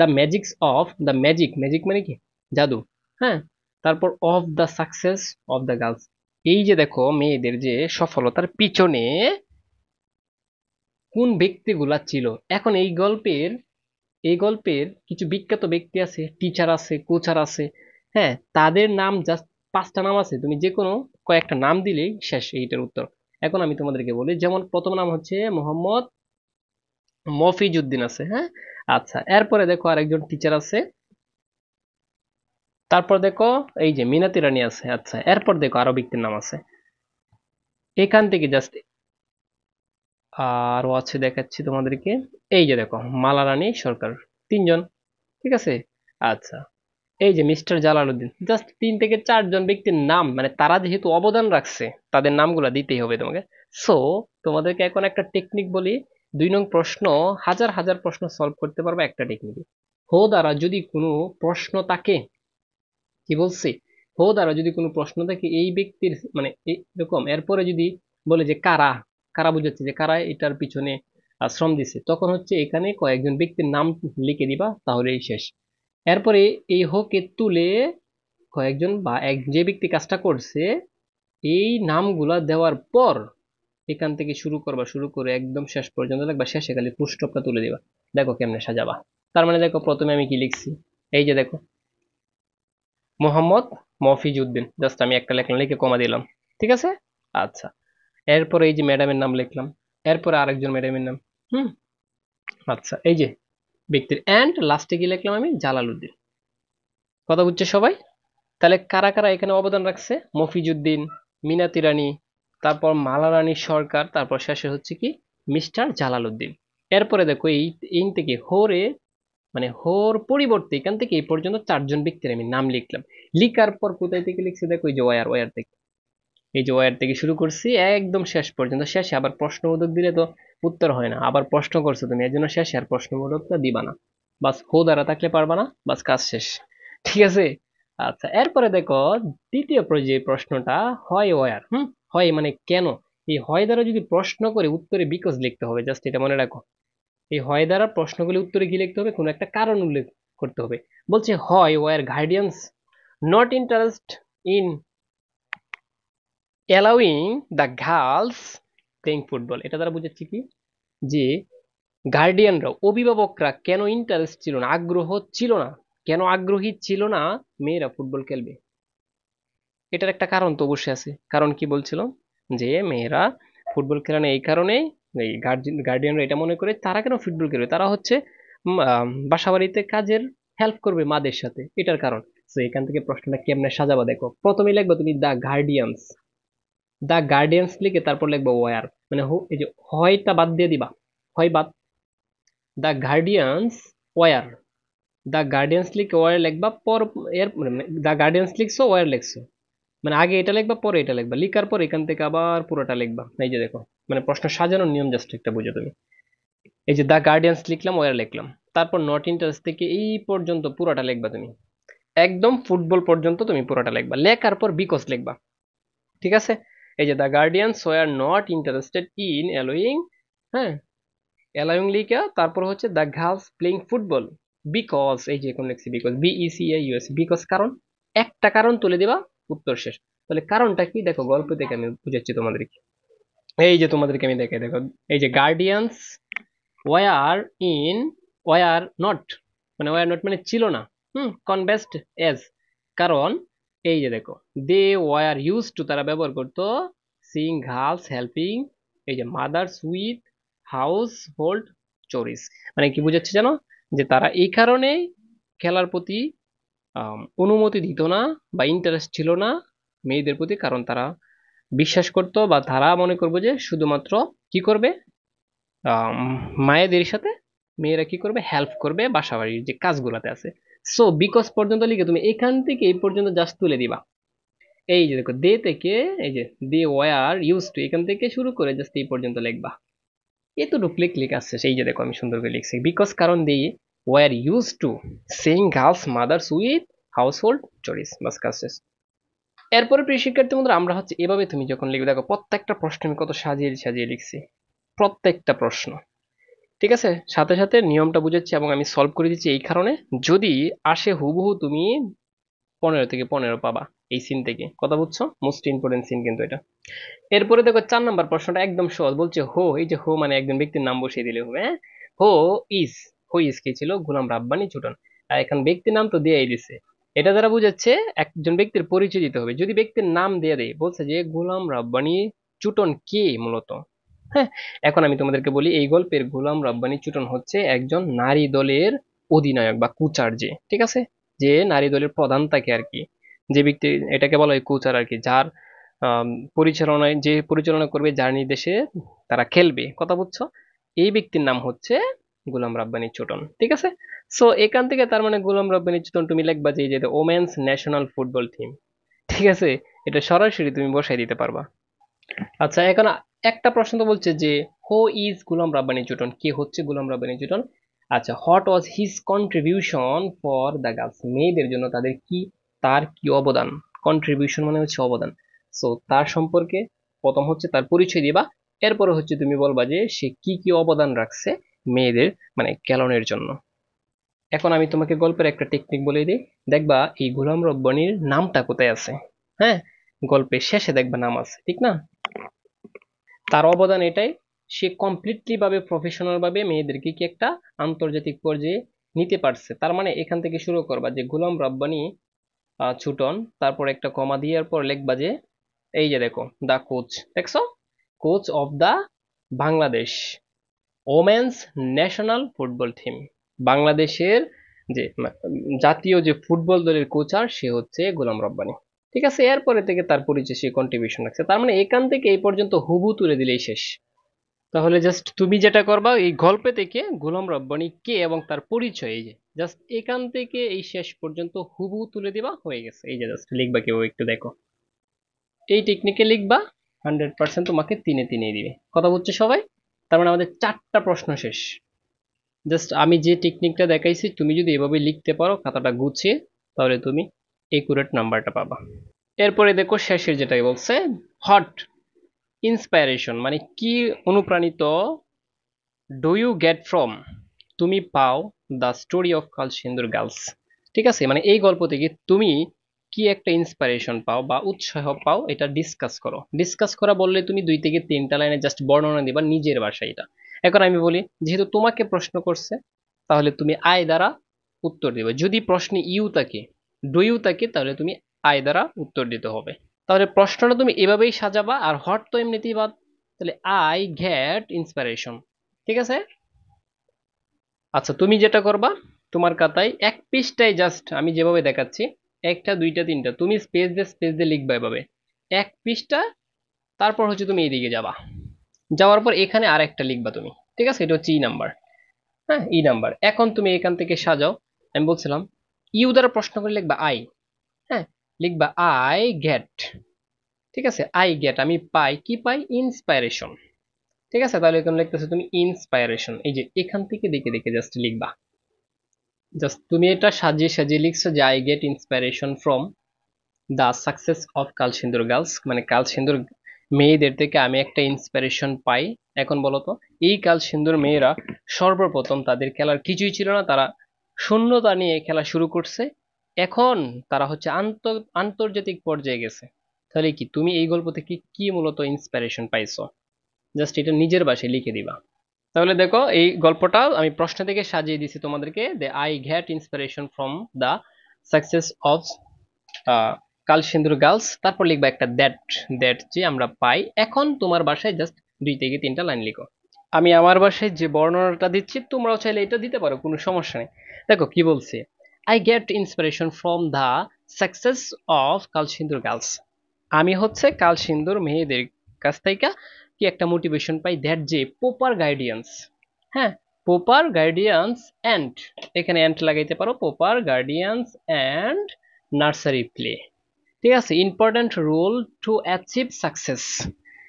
the magics of the magic, magic মানে কি, জাদু, হ্যাঁ, তারপর of the success of the girls, এই যে দেখো মেয়েদের যে সফলতার পিছনে কোন ব্যক্তিগুলা ছিল। এখন এই গল্পের কিছু বিখ্যাত ব্যক্তি আছে, টিচার আছে, কোচার আছে, হ্যাঁ, তাদের নাম জাস্ট 5টা নাম আছে, তুমি যে কোনো কয়েকটা নাম দিলেই শেষ এইটার উত্তর। এখন আমি তোমাদেরকে বলি, যেমন প্রথম নাম হচ্ছে মোহাম্মদ মফিজউদ্দিন আছে, হ্যাঁ। আচ্ছা, এরপরে দেখো আরেকজন টিচার আছে, তারপর দেখো এই যে মিনাতি রানী আছে। আচ্ছা, এরপর দেখো আরো ব্যক্তির নাম আছে, এখান থেকে জাস্ট আরো আছে দেখাচ্ছি তোমাদেরকে। এই যে দেখো মালা রানী সরকার, 3জন, ঠিক আছে। আচ্ছা, এই যে মিস্টার জালালউদ্দিন, জাস্ট 3 থেকে 4 জন ব্যক্তির নাম, মানে তারা যেহেতু অবদান রাখছে তাদের নামগুলা দিতেই হবে তোমাকে। সো তোমাদেরকে এখন একটা টেকনিক বলি, 2 নং প্রশ্ন, হাজার হাজার প্রশ্ন সলভ করতে পারবে একটা টেকনিকে। হো দ্বারা যদি কোনো প্রশ্ন থাকে, কি বলছি, হো দ্বারা যদি কোনো প্রশ্ন থাকে এই ব্যক্তির মানে এরকম, এরপরে যদি বলে যে কারা, কারা বুঝাচ্ছে যে কারা এটার পিছনে শ্রম দিছে, তখন হচ্ছে এখানে কয়েকজন ব্যক্তির নাম লিখে দিবা, তাহলেই শেষ। এরপরে এই হোকে তুলে কয়েকজন বা যে ব্যক্তি কাজটা করছে এই নামগুলা দেওয়ার পর এখান থেকে শুরু করবা, শুরু করে একদম শেষ পর্যন্ত দেখবা, শেষে খালি ফুল স্টপটা তুলে দিবা। দেখো কেমনে সাজাবা। তার মানে দেখো প্রথমে আমি কি লিখছি, এই যে দেখো মোহাম্মদ মফিজউদ্দিন, জাস্ট আমি একটা লিখলাম, লিখে কমা দিলাম, ঠিক আছে। আচ্ছা, এরপরে এই যে ম্যাডামের নাম লিখলাম, এরপরে আরেকজন ম্যাডামের নাম, হুম। আচ্ছা, এই যে ব্যক্তির এন্ড লাস্টে কি লিখলাম আমি, জালালউদ্দিন। কথা বুঝছে সবাই? তাহলে কারা কারা এখানে অবদান রাখছে, মফিজউদ্দিন, মিনাতি রানী, তারপর মালা রানী সরকার, তারপর শেষে হচ্ছে কি মিস্টার জালালউদ্দিন। এরপরে দেখো এই ইন থেকে হোরে, মানে হোর পরিবর্তে এখান থেকে এই পর্যন্ত 4 জন ব্যক্তির আমি নাম লিখলাম। লিখার পর কোথায় থেকে লিখছি দেখো, এই যে ওয়ার, ওয়ার থেকে, এই যে ওয়ার থেকে শুরু করছি একদম শেষ পর্যন্ত। শেষে আবার প্রশ্নবোধক দিলে তো উত্তর হয় না, আবার প্রশ্ন করছো তুমি, এর জন্য শেষে আর প্রশ্নবোধকটা দিবা না। বাস হো দ্বারা থাকলে পারবা না, বাস কাজ শেষ, ঠিক আছে। আচ্ছা, এরপরে দেখো তৃতীয় যে প্রশ্নটা, হয় ওয়ার, হয় মানে কেন। এই হয় দ্বারা যদি প্রশ্ন করে উত্তরে বিকজ লিখতে হবে, জাস্ট এটা মনে রাখো। এই হয় দ্বারা প্রশ্নগুলি উত্তরে কি লিখতে হবে, কোনো একটা কারণ উল্লেখ করতে হবে। বলছে হয় were guardians not interest in allowing the girls playing football, এটা দ্বারা বুঝাচ্ছি কি, যে গার্ডিয়ানরা, অভিভাবকরা কেন ইন্টারেস্ট ছিল না, আগ্রহ ছিল না, কেন আগ্রহী ছিল না মেয়েরা ফুটবল খেলবে। এটার একটা কারণ তো অবশ্যই আছে। কারণ কি বলছিল, যে মেয়েরা ফুটবল খেলে না এই কারণে, এই গার্ডিয়ানরা এটা মনে করে তারা কেন ফুটবল খেলবে, তারা হচ্ছে বাসা বাড়িতে কাজের হেল্প করবে মাদের সাথে, এটার কারণ। তো এখান থেকে প্রশ্নটা কেমনে সাজাবা দেখো, প্রথমে লিখবা তুমি দ্য গার্ডিয়ানস, দ্য গার্ডিয়ানস লিখে তারপর লিখবা ওয়ার, মানে এই যে হয়টা বাদ দিয়ে দিবা, হয় বাদ, the guardians were, the guardians লিখে ওয়ার লিখবা, পর এর দ্য গার্ডিয়ানস লিখছো ওয়ার লিখছো, মানে আগে এটা লিখবা পরে এটা লিখবা, লিখার পর এখান থেকে আবার পুরোটা লিখবা। এই যে দেখো, মানে প্রশ্ন সাজানোর নিয়ম জাস্ট একটা বুঝো তুমি। এই যে দ্য গার্ডিয়ানস লিখলাম, ওয়ার লিখলাম, তারপর নট ইন্টারেস্ট থেকে এই পর্যন্ত পুরোটা লিখবা তুমি, একদম ফুটবল পর্যন্ত তুমি পুরোটা লিখবা, লেখার পর বিকজ লিখবা, ঠিক আছে। এই যে the guardians were not interested in allowing, হ্যাঁ, অ্যালাউইং লিখা তারপর হচ্ছে the girls playing football because, এই যে এখন লিখছি বিকজ, BECAUS, বিকজ কারণ, একটা কারণ তুলে দিবা, উত্তর শেষ। তাহলে কারণটা কি দেখো, গল্প থেকে আমি বুঝাচ্ছি তোমাদেরকে। এই যে তোমাদেরকে আমি দেখাই, দেখো এই যে guardians were in, were not, মানে ওয়ার নট মানে ছিল না, কনভেস্ট এজ, কারণ এই যে দেখো দে ওয়ার ইউজ টু, তারা ব্যবহার করতো, সিং গার্লস হেল্পিং, এই যে মাদার্স উইথ হাউস হোল্ড চোরিস, মানে কি বুঝাচ্ছে জানো, যে তারা এই কারণে খেলার প্রতি অনুমতি দিত না বা ইন্টারেস্ট ছিল না মেয়েদের প্রতি, কারণ তারা বিশ্বাস করতো বা তারা মনে করবো যে শুধুমাত্র কি করবে, মায়েদের সাথে মেয়েরা কি করবে, হেল্প করবে বাসা বাড়ির যে কাজগুলাতে আছে। সো বিকজ পর্যন্ত লিখে তুমি এখান থেকে এই পর্যন্ত জাস্ট তুলে দিবা। এই যে দেখো দে থেকে, এই যে দে ওয়ার ইউজ টু, এখান থেকে শুরু করে জাস্ট এই পর্যন্ত লিখবা। এতটুকু লিখ আসছে, সেই যে দেখো আমি সুন্দর করে লিখছি, বিকজ কারণ they were used to saying girls mothers with household chores, বাস কাজ শেষ। এরপরে প্রিয় শিক্ষার্থী বন্ধুরা আমরা হচ্ছে এভাবে তুমি যখন লিখবে, দেখো প্রত্যেকটা প্রশ্ন আমি কত সাজিয়ে সাজিয়ে লিখছি, প্রত্যেকটা প্রশ্ন। ঠিক আছে, সাথে সাথে নিয়মটা বুঝাচ্ছি এবং আমি সলভ করে দিচ্ছি এই কারণে, যদি আসে হুবহু তুমি 15 থেকে 15 পাবা এই সিন থেকে, কথা বুঝছো? মোস্ট ইম্পর্টেন্ট সিন কিন্তু এটা। এরপরে দেখো 4 নম্বর প্রশ্নটা একদম সহজ, বলছে হো, এই যে হো মানে একজন ব্যক্তির নাম বসিয়ে দিলে হবে। হ্যাঁ, হো ইজ, হো ইজ কি ছিল, গোলাম রাব্বানি চুটন। আর এখন ব্যক্তির নাম তো দিয়েই দিছে, এটা দ্বারা বুঝাচ্ছে একজন ব্যক্তির পরিচয় দিতে হবে। যদি ব্যক্তির নাম দিয়ে দেয়, বলছে যে গোলাম রাব্বানি চুটন কে মূলত। হ্যাঁ, এখন আমি তোমাদেরকে বলি, এই গল্পের গোলাম রাব্বানি চুটন হচ্ছে একজন নারী দলের অধিনায়ক বা কুচার, যে ঠিক আছে, যে নারী দলের প্রধান থাকে আর কি, যে ব্যক্তি, এটাকে বলা হয় কোচার আর কি, যার আম, পরিচালনায়, যে পরিচালনা করবে, যার নির্দেশে তারা খেলবে, কথা বুঝছো? এই ব্যক্তির নাম হচ্ছে গোলাম রাব্বানি চুটন। ঠিক আছে, সো এখান থেকে তার মানে গোলাম রাব্বানি চুটন তুমি লিখবা যে ওমেন্স ন্যাশনাল ফুটবল টিম। ঠিক আছে, এটা সরাসরি তুমি বসাই দিতে পারবা। আচ্ছা, এখন একটা প্রশ্ন তো বলছে যে হু ইজ গোলাম রাব্বানি চুটন, কে হচ্ছে গোলাম রাব্বানি চুটন। আচ্ছা, what was his contribution for the girls, মেয়েদের জন্য তাদের কি, তার কি অবদান। কন্ট্রিবিউশন মানে হচ্ছে অবদান। সো তার সম্পর্কে প্রথম হচ্ছে তার পরিচয় দিবা, এরপরে হচ্ছে তুমি বলবা যে সে কি কি অবদান রাখছে মেয়েদের মানে ক্যালনের জন্য। এখন আমি তোমাকে গল্পের একটা টেকনিক বলে দিই, দেখবা এই গোলাম রব্বানির নামটা কোথায় আছে। হ্যাঁ, গল্পের শেষে দেখবা নাম আছে, ঠিক না? তার অবদান এটাই, সে কমপ্লিটলি ভাবে প্রফেশনাল ভাবে মেয়েদেরকে কি একটা আন্তর্জাতিক পর্যায়ে নিতে পারছে। তার মানে এখান থেকে শুরু করবা যে গোলাম রব্বানি ছুটন, তারপর একটা কমা দিয়ে পর লিখবা যে এই যে দেখো দা কোচ, দেখছো, coach of the Bangladesh women's national football team, বাংলাদেশের যে জাতীয় যে ফুটবল দলের কোচার সে হচ্ছে গোলাম রব্বানি। ঠিক আছে, এরপরে থেকে তার পরিচয়, সে কন্ট্রিবিউশন রাখছে। তার মানে এখান থেকে এই পর্যন্ত হুবু তুলে দিলেই শেষ। তাহলে জাস্ট তুমি যেটা করবা, এই গল্পে থেকে গোলাম রব্বানি কে এবং তার পরিচয়, এই যে জাস্ট এখান থেকে এই শেষ পর্যন্ত হুবু তুলে দিবা, হয়ে গেছে। এই যে জাস্ট লিখবা, কেউ একটু দেখো, এই টেকনিকে লিখবা, 100% তোমাকে 3-3 দিবে, কথা বলছে সবাই। তার মানে আমাদের 4টা প্রশ্ন শেষ। জাস্ট আমি যে টেকনিকটা দেখাইছি তুমি যদি এভাবে লিখতে পারো খাতাটা গুছিয়ে, তাহলে তুমি একুরেট নাম্বারটা পাবা। এরপরে দেখো শেষের যেটাই বলছে, হট ইন্সপাইরেশন মানে কি অনুপ্রাণিত ডু ইউ গেট ফ্রম, তুমি পাও the story of Kalsindur girls. ঠিক আছে, মানে এই গল্প থেকে তুমি কি একটা ইন্সপিরেশন পাও বা উৎসাহ পাও, এটা ডিসকাস করো। ডিসকাস করা বললে তুমি 2 থেকে 3টা লাইনে জাস্ট বর্ণনা দিবা নিজের ভাষায়। এটা এখন আমি বলি, যেহেতু তোমাকে প্রশ্ন করছে, তাহলে তুমি আই দ্বারা উত্তর দিবে। যদি প্রশ্নে ইউ থাকে, ডু ইউ থাকে, তাহলে তুমি আই দ্বারা উত্তর দিতে হবে। তাহলে প্রশ্নটা তুমি এভাবেই সাজাবা, আর হট তো এমনিতেই বাদ, তাহলে আই গেট ইন্সপিরেশন। ঠিক আছে, আচ্ছা তুমি যেটা করবা, তোমার খাতায় এক পৃষ্ঠায় জাস্ট আমি যেভাবে দেখাচ্ছি, একটা দুইটা তিনটা তুমি স্পেস দিয়ে লিখবা এভাবে, এক পৃষ্ঠা। তারপর হচ্ছে তুমি এইদিকে যাবা, যাওয়ার পর এখানে আর একটা লিখবা তুমি। ঠিক আছে, এটা হচ্ছে ই নাম্বার। হ্যাঁ, ই নাম্বার। এখন তুমি এখান থেকে সাজাও, আমি বলছিলাম ইউ দ্বারা প্রশ্ন করে লিখবা আই। হ্যাঁ, লিখবা আই গেট। ঠিক আছে, আই গেট আমি পাই, কি পাই, ইন্সপাইরেশন। ঠিক আছে, তাহলে এখানে লিখতেছো তুমি ইন্সপাইরেশন, এই যে এখান থেকে দেখে দেখে জাস্ট লিখবা। জাস্ট তুমি এটা সাজিয়ে সাজিয়ে লিখছো যে I get inspiration from the success of Kalsindur girls, মানে কালসিন্দুর মেয়েদের থেকে আমি একটা ইন্সপিরেশন পাই। এখন বলো তো, এই কালসিন্দুর মেয়েরা সর্বপ্রথম তাদের খেলার কিছুই ছিল না, তারা শূন্যতা নিয়ে খেলা শুরু করছে, এখন তারা হচ্ছে আন্তর্জাতিক পর্যায়ে গেছে। তাহলে কি তুমি এই গল্প থেকে কি মূলত ইন্সপিরেশন পাইছো, জাস্ট এটা নিজের ভাষায় লিখে দিবা। তাহলে দেখো এই গল্পটা আমি প্রশ্ন থেকে সাজিয়ে দিছি তোমাদেরকে, they I get inspiration from the success of Kalsindur girls, তারপর লিখবা একটা দ্যাট, দ্যাট যে আমরা পাই। এখন তোমার বাসায় জাস্ট 2 থেকে 3টা লাইন লিখো। আমি আমার বাসায় যে বর্ণনাটা দিচ্ছি তোমরাও চাইলে এটা দিতে পারো, কোনো সমস্যা নেই। দেখো কি বলছে, I get inspiration from the success of Kalsindur girls. আমি হচ্ছে কালসিন্দুর মেয়েদের কাছ থেকে কি একটা মোটিভেশন পাই, দ্যাট যে প্রপার গাইডিয়ান্স, হ্যাঁ, প্রপার গাইডিয়ান্স অ্যান্ড, এখানে অ্যান্ড লাগাইতে পারো, proper guidance and nursery play, ঠিক আছে, important role to achieve success,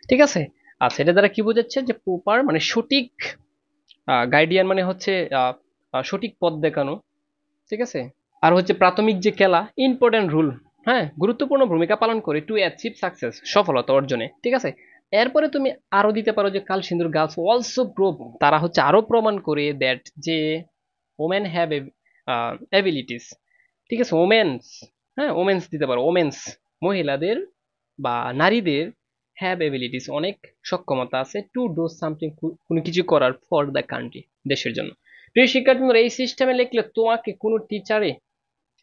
ঠিক আছে। আচ্ছা, এটা দ্বারা কি বোঝাচ্ছে যে প্রপার মানে সঠিক, গাইডিয়ান মানে হচ্ছে সঠিক পথ দেখানো, ঠিক আছে। আর হচ্ছে প্রাথমিক যে খেলা, ইম্পর্টেন্ট রুল, হ্যাঁ, গুরুত্বপূর্ণ ভূমিকা পালন করে টু অ্যাচিভ সাকসেস, সফলতা অর্জনে, ঠিক আছে। এরপরে তুমি আরো দিতে পারো যে কালসিন্দুর গার্লস অলসো প্রুভ, তারা হচ্ছে আরো প্রমাণ করে দ্যাট যে ওমেন হ্যাভ এবিলিটিস, ঠিক আছে, ওমেন্স, হ্যাঁ, ওমেন্স দিতে পারো, ওমেন্স, মহিলাদের বা নারীদের হ্যাভ এবিলিটিস, অনেক সক্ষমতা আছে টু ডু সামথিং, কোনো কিছু করার ফর দ্য কান্ট্রি, দেশের জন্য। প্রিয় শিক্ষার্থী, এই সিস্টেমে লিখলে তোমাকে কোনো টিচারে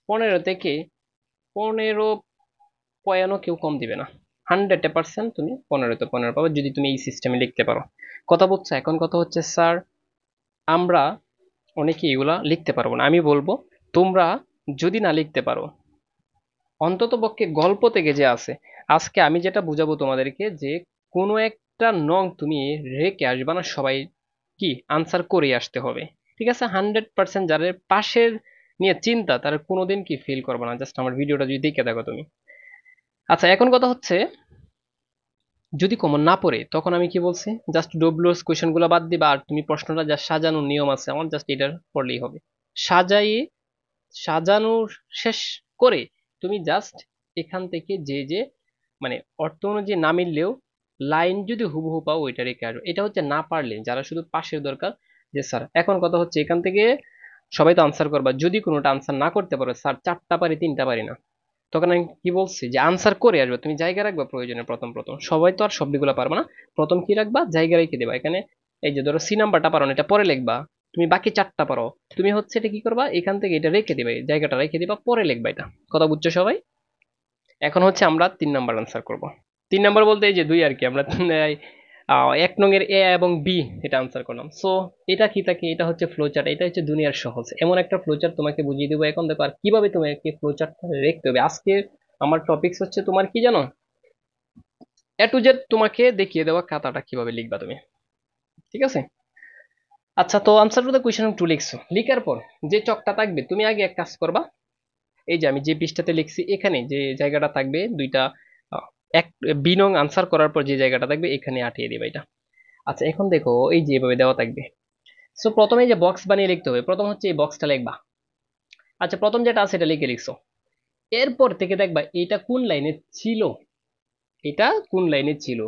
15 কেউ কম দিবে না, 100% তুমি 15 পাবে যদি তুমি এই সিস্টেমে লিখতে পারো। কথা বলছো? এখন কথা হচ্ছে স্যার আমরা অনেকে এগুলা লিখতে পারবো না, আমি বলবো তোমরা যদি না লিখতে পারো, অন্তত পক্ষে গল্প থেকে যে আছে, আজকে আমি যেটা বুঝাবো তোমাদেরকে যে কোনো একটা নং তুমি রেখে আসবা না, সবাই কি আনসার করে আসতে হবে, ঠিক আছে। 100% যাদের পাশের নিয়ে চিন্তা তারা কোনোদিন কি ফেল করবে না, জাস্ট আমার ভিডিওটা যদি দেখে দেখো তুমি। আচ্ছা, এখন কথা হচ্ছে যদি কমন না পড়ে তখন আমি কি বলছি, জাস্ট ডব্লিউএস কোয়েশ্চেন গুলো বাদ দিবা, আর তুমি প্রশ্নটা যা সাজানোর নিয়ম আছে আমার জাস্ট এটার পড়লেই হবে। সাজাই সাজানোর শেষ করে তুমি জাস্ট এখান থেকে যে যে মানে অর্থ অনুযায়ী না মিললেও লাইন যদি হুবহু পাও ওইটা রেখে আসবে, এটা হচ্ছে না পারলে যারা শুধু পাশের দরকার যে স্যার, এখন কথা হচ্ছে এখান থেকে সবাই তো আনসার করবা, যদি কোনোটা আনসার না করতে পারো স্যার 4টা পারি 3টা পারি না, তখন আমি কি বলছি যে আনসার করে আসবে, তুমি জায়গা রাখবা প্রয়োজনে, প্রথম প্রথম সবাই তো আর সবগুলো পারবে না, প্রথম কি রাখবা জায়গা রেখে দেবা এখানে। এই যে ধরো সি নাম্বারটা পারো না, এটা পরে লিখবা, তুমি বাকি 4টা পারো, তুমি হচ্ছে এটা কি করবা এখান থেকে এটা রেখে দিবা, জায়গাটা রেখে দিবা, পরে লিখবা, এটা কথা বুঝছো সবাই? এখন হচ্ছে আমরা 3 নাম্বার আনসার করব। 3 নাম্বার বলতে এই যে 2 আর কি, আমরা 1 নং এর এ এবং বি এটা আনসার করলাম। সো এটা কি থাকে, এটা হচ্ছে ফ্লোচার্ট, এটা হচ্ছে দুনিয়ার সহজ এমন একটা ফ্লোচার্ট তোমাকে বুঝিয়ে দেবো এখন, দেখো আর কিভাবে তোমাকে ফ্লোচার্টটা লিখতে হবে। আজকে আমার টপিকস হচ্ছে তোমার কি জানো, এ টু জেড তোমাকে দেখিয়ে দেওয়া খাতাটা কিভাবে লিখবা তুমি, ঠিক আছে। আচ্ছা, তো আনসার টু দ্য কোয়েশ্চেন 2 লিখছো, লিখার পর যে চকটা থাকবে তুমি আগে এক কাজ করবা, এই যে আমি যে পৃষ্ঠাতে লিখছি এখানে যে জায়গাটা থাকবে দুইটা, আহ, এক বি নং আনসার করার পর যে জায়গাটা থাকবে এখানে আঠিয়ে দিবা এটা। আচ্ছা, এখন দেখো এই যে এভাবে দেওয়া থাকবে। সো প্রথমে যে বক্স বানিয়ে লিখতে হবে, প্রথম হচ্ছে এই বক্সটা লিখবা। আচ্ছা, প্রথম যেটা আছে এটা লিখে লিখছো, এরপর থেকে দেখবা এটা কোন লাইনে ছিল, এটা কোন লাইনে ছিল,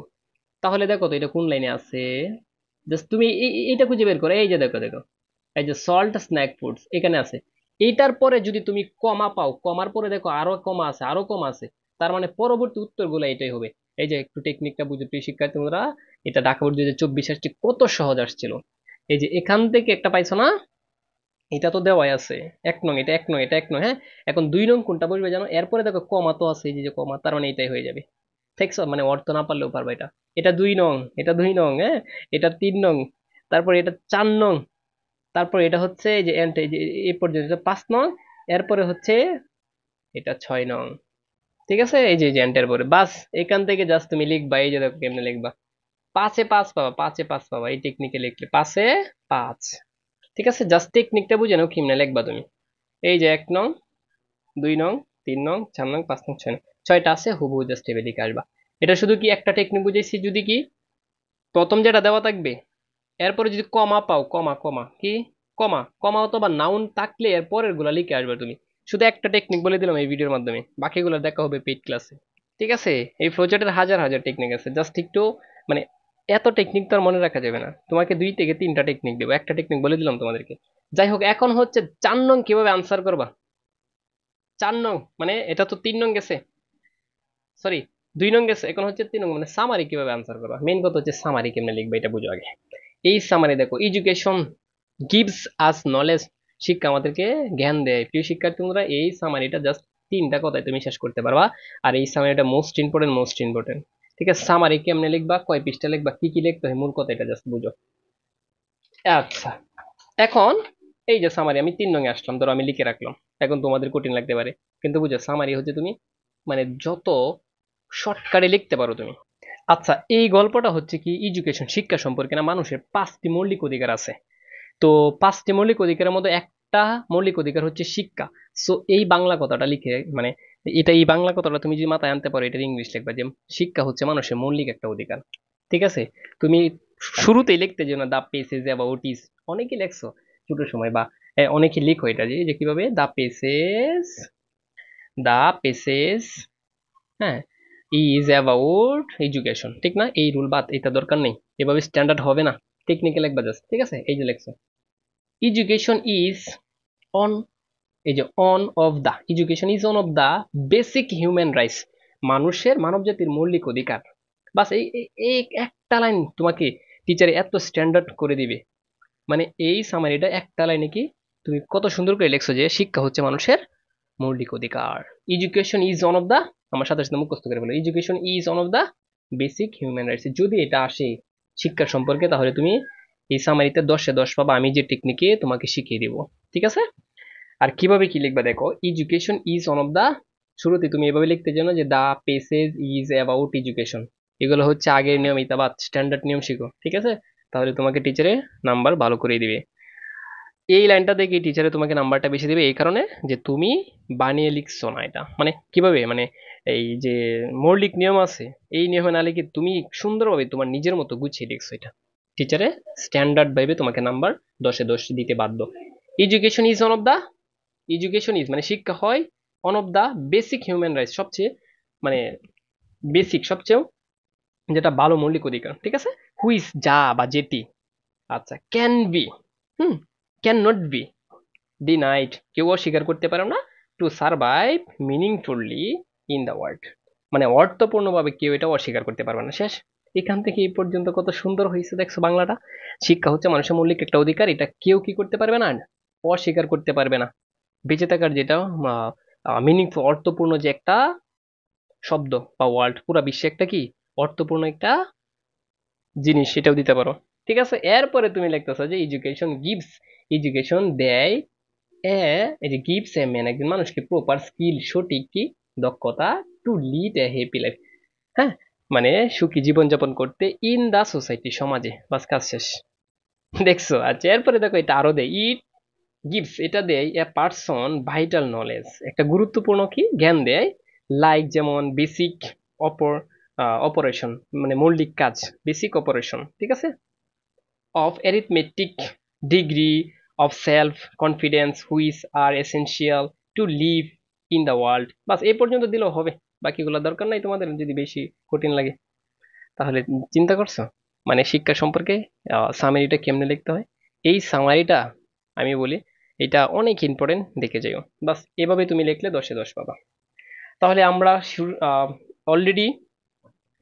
তাহলে দেখো তো এটা কোন লাইনে আছে, জাস্ট তুমি এইটা খুঁজে বের করো, এই যে দেখো দেখো, এই যে সল্ট স্ন্যাক ফুডস এখানে আছে, এইটার পরে যদি তুমি কমা পাও, কমার পরে দেখো আরো কমা আছে, আরো কমা আছে, তার মানে পরবর্তী উত্তরগুলো এটাই হবে। এই যে একটু টেকনিকটা বুঝে প্রিয় শিক্ষার্থী তোমরা, এটা ঢাকা বোর্ড 2024 আসছে কত সহজ আসছিল, এই যে এখান থেকে একটা পাইছো না, এটা তো দেওয়াই আছে 1 নং, এটা 1 নং, এটা 1 নং, হ্যাঁ। এখন 2 নং কোনটা বসবে জানো, এরপরে দেখো কমা তো আছে, এই যে যে কমা, তার মানে এটাই হয়ে যাবে, দেখছো, মানে অর্থ না পারলেও পারবে এটা, এটা 2 নং, এটা 2 নং, হ্যাঁ, এটা 3 নং, তারপর এটা 4 নং, তারপর এটা হচ্ছে এই যে এন্ড, এই যে এই পর্যন্ত এটা 5 নং, এরপরে হচ্ছে এটা 6 নং, ঠিক আছে, এই যে এন্টার পরে বাস, এখান থেকে জাস্ট তুমি লিখবা, এই যে দেখো কেমনে লিখবা, 5-এ 5 পাবা, 5-এ 5 পাবা, এই টেকনিকে লিখলে 5-এ 5, ঠিক আছে। জাস্ট টেকনিকটা বুঝে নাও কেমনে লিখবা তুমি, এই যে 1 নং, 2 নং, 3 নং, 4 নং, 5 নং, 6 নং, 6টা আছে হুবহু জাস্ট এভাবে লিখে আসবা। এটা শুধু কি একটা টেকনিক বুঝেছি, যদি কি প্রথম যেটা দেওয়া থাকবে এরপরে যদি কমা পাও, কমা কমা কি কমা কমা অথবা নাউন থাকলে এর পরের গুলা লিখে আসবে তুমি। শুধু একটা টেকনিক বলে দিলাম এই ভিডিওর মাধ্যমে, বাকিগুলো দেখা হবে পেইড ক্লাসে, ঠিক আছে। এই ফ্লোচার্টের হাজার হাজার টেকনিক আছে, জাস্ট একটু মানে এত টেকনিক তো আর মনে রাখা যাবে না, তোমাকে 2 থেকে 3টা টেকনিক দেবো, একটা টেকনিক বলে দিলাম তোমাদেরকে। যাই হোক, এখন হচ্ছে 4 নং কিভাবে আনসার করবা। 4 নং মানে এটা তো 3 নং গেছে, সরি 2 নং গেছে, এখন হচ্ছে 3 নং, মানে সামারি কিভাবে আনসার করবা, মেইন কথা হচ্ছে সামারি কেমনে লিখবা এটা বুঝো আগে। এই সামারি দেখো, এডুকেশন গিভস আস নলেজ, শিক্ষা আমাদেরকে জ্ঞান দেয়। প্রিয় শিক্ষার্থী বন্ধুরা, এই সামারিটা জাস্ট 3টা কথায় তুমি শেষ করতে পারবা, আর এই সামারিটা মোস্ট ইম্পর্টেন্ট, মোস্ট ইম্পর্টেন্ট, ঠিক আছে। সামারি কেমনে লিখবা, কয় পৃষ্ঠা লিখবা, কি কি লিখতে হয়, মূল কথা এটা জাস্ট বুঝো। আচ্ছা, এখন এই যে সামারি আমি 3 নং এ আসলাম, ধরো আমি লিখে রাখলাম, এখন তোমাদের কঠিন লাগতে পারে, কিন্তু বুঝো সামারি হচ্ছে তুমি মানে যত শর্টকাটে লিখতে পারো তুমি। আচ্ছা, এই গল্পটা হচ্ছে কি এডুকেশন শিক্ষা সম্পর্কে না। মানুষের 5টি মৌলিক অধিকার আছে। তো 5টি মৌলিক অধিকারের মধ্যে একটা মৌলিক অধিকার হচ্ছে শিক্ষা। সো এই বাংলা কথাটা লিখে মানে এটা এই বাংলা কথাটা তুমি যদি মাথায় আনতে পারো, এটার ইংলিশ লিখবা যে শিক্ষা হচ্ছে মানুষের মৌলিক একটা অধিকার। ঠিক আছে? তুমি শুরুতেই লিখতে যেও না দা পেসেজ অ্যাবাউট ইস, অনেকে লেখছো ছোট সময় বা অনেকে লিখো এটা যে যে কিভাবে দা পেসেজ হ্যাঁ ইজ অ্যাবাউট এডুকেশন, ঠিক না? এই রুল বাদ, এটা দরকার নেই, এভাবে স্ট্যান্ডার্ড হবে না। টেকনিক্যাল একবার জাস্ট, ঠিক আছে? এই যে লেখছো এডুকেশন ইজ অন, এই যে one of the, education is one of the basic human rights, মানুষের মানব জাতির মৌলিক অধিকার। বাস এই এই একটা লাইন তোমাকে টিচার এত স্ট্যান্ডার্ড করে দিবে। মানে এই সামারিটা একটা লাইনে কি তুমি কত সুন্দর করে লেখছো যে শিক্ষা হচ্ছে মানুষের মৌলিক অধিকার। Education is one of the, আমার সাথে সাথে মুখস্থ করে বলো, education is one of the basic human rights. যদি এটা আসে শিক্ষা সম্পর্কে, তাহলে তুমি এই সামারিতে 10-এ 10 পাবা, আমি যে টেকনিকে তোমাকে শিখিয়ে দিব। ঠিক আছে? আর কিভাবে কি লিখবা দেখো, education is one of the, শুরুতে তুমি এভাবে লিখতে জানো যে the passage is about education. এগুলো হচ্ছে আগের নিয়ম, এটা বাদ, স্ট্যান্ডার্ড নিয়ম শিখো। ঠিক আছে? তাহলে তোমাকে টিচারে নাম্বার ভালো করে দিবে। এই লাইনটা দেখে টিচারে তোমাকে নাম্বারটা বেশি দিবে এই কারণে যে তুমি বানিয়ে লিখছো না। এটা মানে কিভাবে মানে এই যে মৌলিক নিয়ম আছে, এই নিয়মে না লিখে তুমি সুন্দরভাবে তোমার নিজের মতো গুছিয়ে লিখছো, এটা টিচারে স্ট্যান্ডার্ড ভাবে তোমাকে নাম্বার 10-এ 10 দিতে বাধ্য। Education is one of the, education is মানে শিক্ষা হয় one of the basic human rights, সবচেয়ে মানে বেসিক, সবচেয়ে যেটা ভালো মৌলিক অধিকার। ঠিক আছে? হুইচ যা বা যেটি, আচ্ছা, can be, hmm, can not be denied, কেউ অস্বীকার করতে পারে না, to survive meaningfully in the world, মানে অর্থপূর্ণভাবে কেউ এটা অস্বীকার করতে পারবে না। শেষ। এখান থেকে এই পর্যন্ত কত সুন্দর হয়েছে দেখছো বাংলাটা। শিক্ষা হচ্ছে মানুষের মৌলিক একটা অধিকার, এটা কেউ কি করতে পারবে না, অস্বীকার করতে পারবে না। বেঁচে থাকার যেটা মিনিংফুল অর্থপূর্ণ যে একটা শব্দ বা ওয়ার্ল্ড, পুরো বিশ্বে একটা কি অর্থপূর্ণ একটা জিনিস, সেটাও দিতে পারো। ঠিক আছে? এরপরে তুমি লিখতেছো যে এডুকেশন গিভস, এডুকেশন দেয় এ, এই যে গিভস এ ম্যান, একজন মানুষকে প্রপার স্কিল, সঠিক কি দক্ষতা, to lead a happy life, হ্যাঁ, মানে সুখী জীবনযাপন করতে, ইন দা সোসাইটি, সমাজে। বাস, কাজ শেষ। দেখছো? আচ্ছা, এরপরে দেখো এটা আরো দেয়, ইট গিভস, এটা দেয় এ পার্সন ভাইটাল নলেজ, একটা গুরুত্বপূর্ণ কি জ্ঞান দেয়, লাইক যেমন বেসিক অপর অপারেশন, মানে মৌলিক কাজ, বেসিক অপারেশন। ঠিক আছে? of arithmetic, degree of self confidence which are essential to live in the world। বাস এই পর্যন্ত দিলেও হবে, বাকিগুলো দরকার নাই তোমাদের যদি বেশি কঠিন লাগে। তাহলে চিন্তা করছো মানে শিক্ষা সম্পর্কে সামারিটা কেমনে লিখতে হয়? এই সামারিটা আমি বলি এটা অনেক ইম্পর্টেন্ট, দেখে যাও। বাস এভাবে তুমি লিখলে 10-এ 10 পাবা। তাহলে আমরা অলরেডি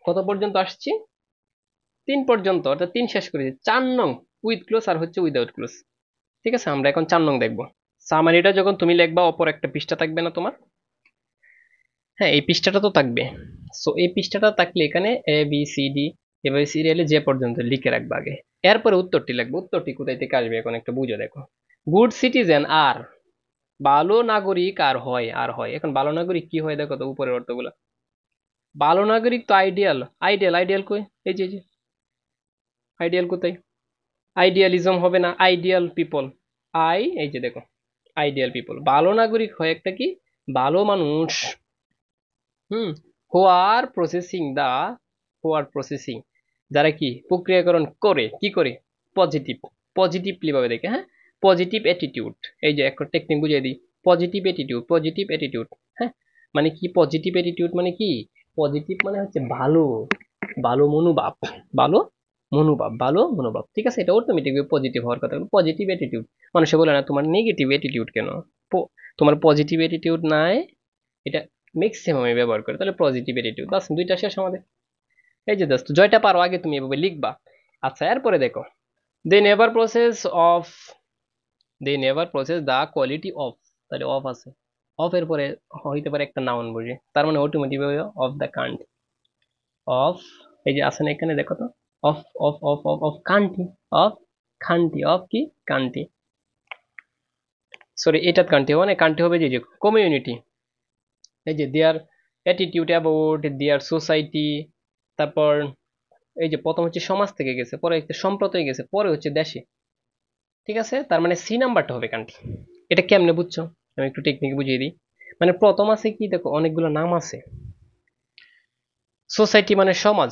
কত পর্যন্ত আসছি? 3 পর্যন্ত, অর্থাৎ 3 শেষ করেছি। 4 নং উইথ ক্লোজ আর হচ্ছে উইদাউট ক্লোজ। ঠিক আছে? আমরা এখন 4 নং দেখবো। সামারিটা যখন তুমি লিখবা, অপর একটা পৃষ্ঠা থাকবে না তোমার? হ্যাঁ, এই পৃষ্ঠাটা তো থাকবে। সো এই পৃষ্ঠাটা থাকলে এখানে এ বি সি ডি এভাবে সিরিয়ালে যে পর্যন্ত লিখে রাখবা আগে। এরপরে উত্তরটি লিখবো। উত্তরটি কোথায় থেকে আসবে এখন একটু বুঝো দেখো। গুড সিটিজেন আর, ভালো নাগরিক আর হয়, আর হয়। এখন ভালো নাগরিক কি হয় দেখো তো উপরের অর্থগুলো। ভালো নাগরিক তো আইডিয়াল, আইডিয়াল, আইডিয়াল কই? এই যে আইডিয়াল কোথায়? আইডিয়ালিজম হবে না, আইডিয়াল পিপল। এই যে দেখো আইডিয়াল পিপল। ভালো নাগরিক হয় একটা কি ভালো মানুষ। হুম, হু আর প্রসেসিং দা, হু আর প্রসেসিং, যারা কি প্রক্রিয়াকরণ করে, কি করে পজিটিভ, পজিটিভলি ভাবে দেখে, হ্যাঁ, পজিটিভ অ্যাটিটিউড। এই যে একটা টেকনিক বুঝিয়ে দিই, পজিটিভ অ্যাটিটিউড, পজিটিভ অ্যাটিটিউড। হ্যাঁ, মানে কি পজিটিভ অ্যাটিটিউড মানে কি? পজিটিভ মানে হচ্ছে ভালো, ভালো মনোভাব, ভালো মনোভাব, ভালো মনোভাব। ঠিক আছে? এটা অটোমেটিক পজিটিভ হওয়ার কথা, পজিটিভ অ্যাটিটিউড। মানুষে বলে না তোমার নেগেটিভ অ্যাটিটিউড কেন, তোমার পজিটিভ অ্যাটিটিউড নাই, এটা ম্যাক্সিমাম ব্যবহার করে, তাহলে পজিটিভ অ্যাটিটিউড। বাস, দুইটা শেষ আমাদের। এই যে দোস্ত, জয়টা পারো আগে তুমি এভাবে লিখবা। আচ্ছা, এরপরে দেখো, they never process of, they never process the quality of, তাহলে অফ আছে, অফ এর পরে হইতে পারে একটা নাউন বুঝি, তার মানে automatic of the count, of, এই যে আছে না এখানে দেখো তো, of of of of of county, of county, of কি কান্টি। সরি, এটা কান্ট্রি হবে না, কান্ট্রি হবে যে কমিউনিটি। এই যে their attitude about their society, তারপর এই যে প্রথম হচ্ছে সমাজ থেকে গেছে, পরে হচ্ছে সম্প্রদায় গেছে, পরে হচ্ছে দেশে। ঠিক আছে, তার মানে সি নাম্বারটা হবে কান্ট্রি। এটা কেমনে বুঝছো, আমি একটু টেকনিক বুঝিয়ে দিই। মানে প্রথম আছে কি, দেখো অনেকগুলো নাম আছে, সোসাইটি মানে সমাজ,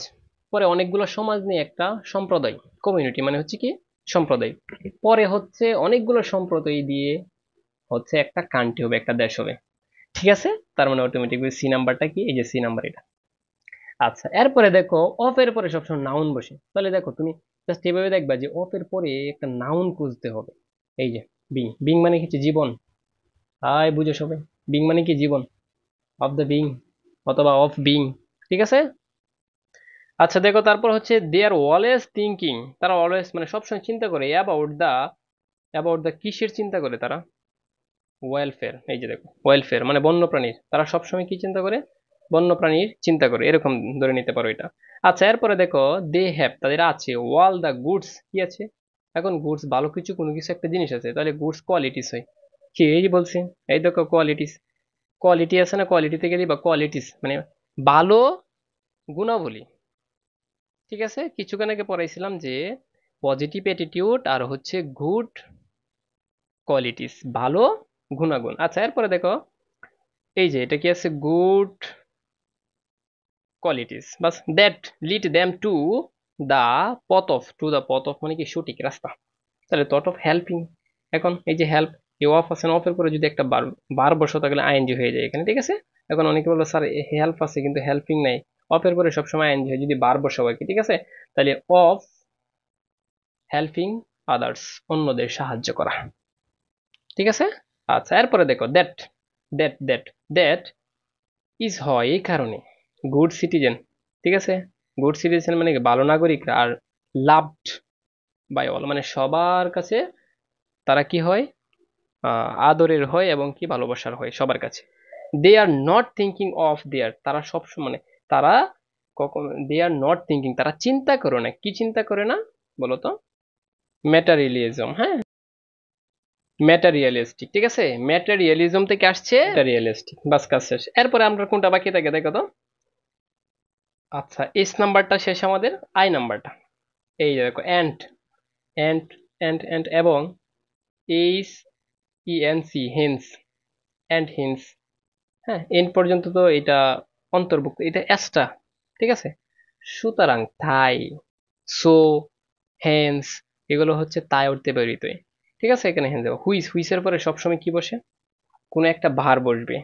পরে অনেকগুলো সমাজ নিয়ে একটা সম্প্রদায়, কমিউনিটি মানে হচ্ছে কি সম্প্রদায়, পরে হচ্ছে অনেকগুলো সম্প্রদায় দিয়ে হচ্ছে একটা কান্ট্রি হবে, একটা দেশ হবে। ঠিক আছে, তার মানে অটোমেটিক সি নাম্বারটা কি, এই যে সি নাম্বার এটা। আচ্ছা, এরপরে দেখো অফ এর পরে সবসময় নাউন বসে, তাহলে দেখো তুমি জাস্ট এভাবে দেখবা যে অফ এর পরে একটা নাউন খুঁজতে হবে। এই যে বিং, বিং মানে কি হচ্ছে জীবন, হাই বুঝো সবাই, বিং মানে কি জীবন, অফ দ্য বিং অথবা অফ বিং। ঠিক আছে। আচ্ছা দেখো, তারপর হচ্ছে দে আর অলওয়েজ থিঙ্কিং, তারা অলওয়েজ মানে সবসময় চিন্তা করে অ্যাবাউট দ্য কিসের চিন্তা করে তারা, ওয়েলফেয়ার। এই যে দেখো ওয়েলফেয়ার মানে বন্যপ্রাণীর, তারা সবসময় কি চিন্তা করে, বন্যপ্রাণীর চিন্তা করে, এরকম ধরে নিতে পারো এটা। আচ্ছা এরপরে দেখো দে হ্যাভ, তাদের আছে, ওয়াল দ্য গুডস, কি আছে, এখন গুডস ভালো কিছু, কোনো কিছু একটা জিনিস আছে, তাহলে গুডস কোয়ালিটিস হয়, কি এই যে বলছি, এই দেখো কোয়ালিটিস, কোয়ালিটি আছে না, কোয়ালিটি থেকে দিবা কোয়ালিটিস মানে ভালো গুণাবলী। ঠিক আছে, কিছুক্ষণ আগে পড়াইছিলাম যে পজিটিভ অ্যাটিটিউড আর হচ্ছে গুড কোয়ালিটিস, ভালো গুণাগুণ। আচ্ছা এরপরে দেখো এই যে এটা কি আছে, গুড কোয়ালিটিস বাস, that lead them to the পথ অফ, টু দা পথ অফ মানে কি সঠিক রাস্তা, তাহলে থট অফ হেল্পিং। এখন এই যে হেল্প, এই অফ আছে না, অফের পরে যদি একটা বার বার বসো তাহলে আইএনজি হয়ে যায় এখানে। ঠিক আছে, এখন অনেকে বললো স্যার হেল্প আছে কিন্তু হেল্পিং নাই, অফের পরে সবসময় আইএনজি হয় যদি বার বসাও আর কি। ঠিক আছে, তাহলে অফ হেল্পিং আদার্স, অন্যদের সাহায্য করা। ঠিক আছে। আচ্ছা এরপরে দেখো দ্যাট, দ্যাট দ্যাট ইজ হয় এই কারণে, গুড সিটিজেন। ঠিক আছে, গুড সিটিজেন মানে কি ভালো নাগরিকরা, আর লাভড বাই অল মানে সবার কাছে তারা কি হয়, আদরের হয় এবং কি ভালোবাসার হয় সবার কাছে। They are not thinking of their, তারা সবসময় মানে তারা কখন, দে আর নট থিঙ্কিং তারা চিন্তা করে না, কি চিন্তা করে না বলো তো, ম্যাটারিয়ালিজম। হ্যাঁ, ম্যাটারিয়ালিস্টিক। ঠিক আছে, ম্যাটারিয়ালিজম থেকে আসছে ম্যাটারিয়ালিস্টিক, বাস কাজ শেষ। এরপরে আমরা কোনটা বাকি থাকে দেখো তো। আচ্ছা এস নাম্বারটা শেষ আমাদের, আই নাম্বারটা এই যে দেখো অ্যান্ড, অ্যান্ড অ্যান্ড এবং H E N C hence, and hence. হ্যাঁ, এন পর্যন্ত তো এটা অন্তর্ভুক্ত, এটা এসটা। ঠিক আছে, সুতরাং তাই, সো, হেন্স, এগুলো হচ্ছে তাই অর্থে ব্যবহৃত হয়। ঠিক আছে, এখানে হেন্স দেবো, হুইস, হুইসের পরে সবসময় কি বসে, কোনো একটা ভার বসবে।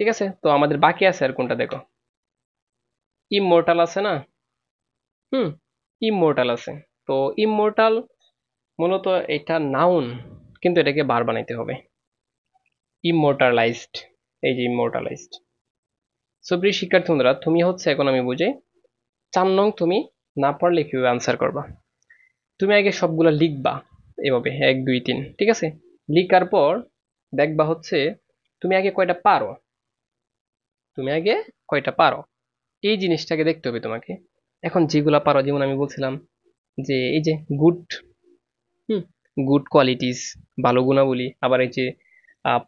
ঠিক আছে, তো আমাদের বাকি আছে আর কোনটা দেখো, ইমমর্টাল আছে না, হুম, ইমমর্টাল আছে। তো ইমমর্টাল মূলত এটা নাউন, কিন্তু এটাকে বার বানাইতে হবে, ইমমর্টালাইজড। এই যে ইমমর্টালাইজড। সো প্রিয় শিক্ষার্থী বন্ধুরা, তুমি হচ্ছে এখন আমি বুঝি 4 নং তুমি না পারলে কিভাবে আনসার করবা। তুমি আগে সবগুলা লিখবা এভাবে 1 2 3, ঠিক আছে, লিখার পর দেখবা হচ্ছে তুমি আগে কয়টা পারো, তুমি আগে কয়টা পারো, এই জিনিসটাকে দেখতে হবে তোমাকে। এখন যেগুলা পারো, যেমন আমি বলছিলাম যে এই যে গুড, হুম, গুড কোয়ালিটিস ভালো গুণাবলী, আবার এই যে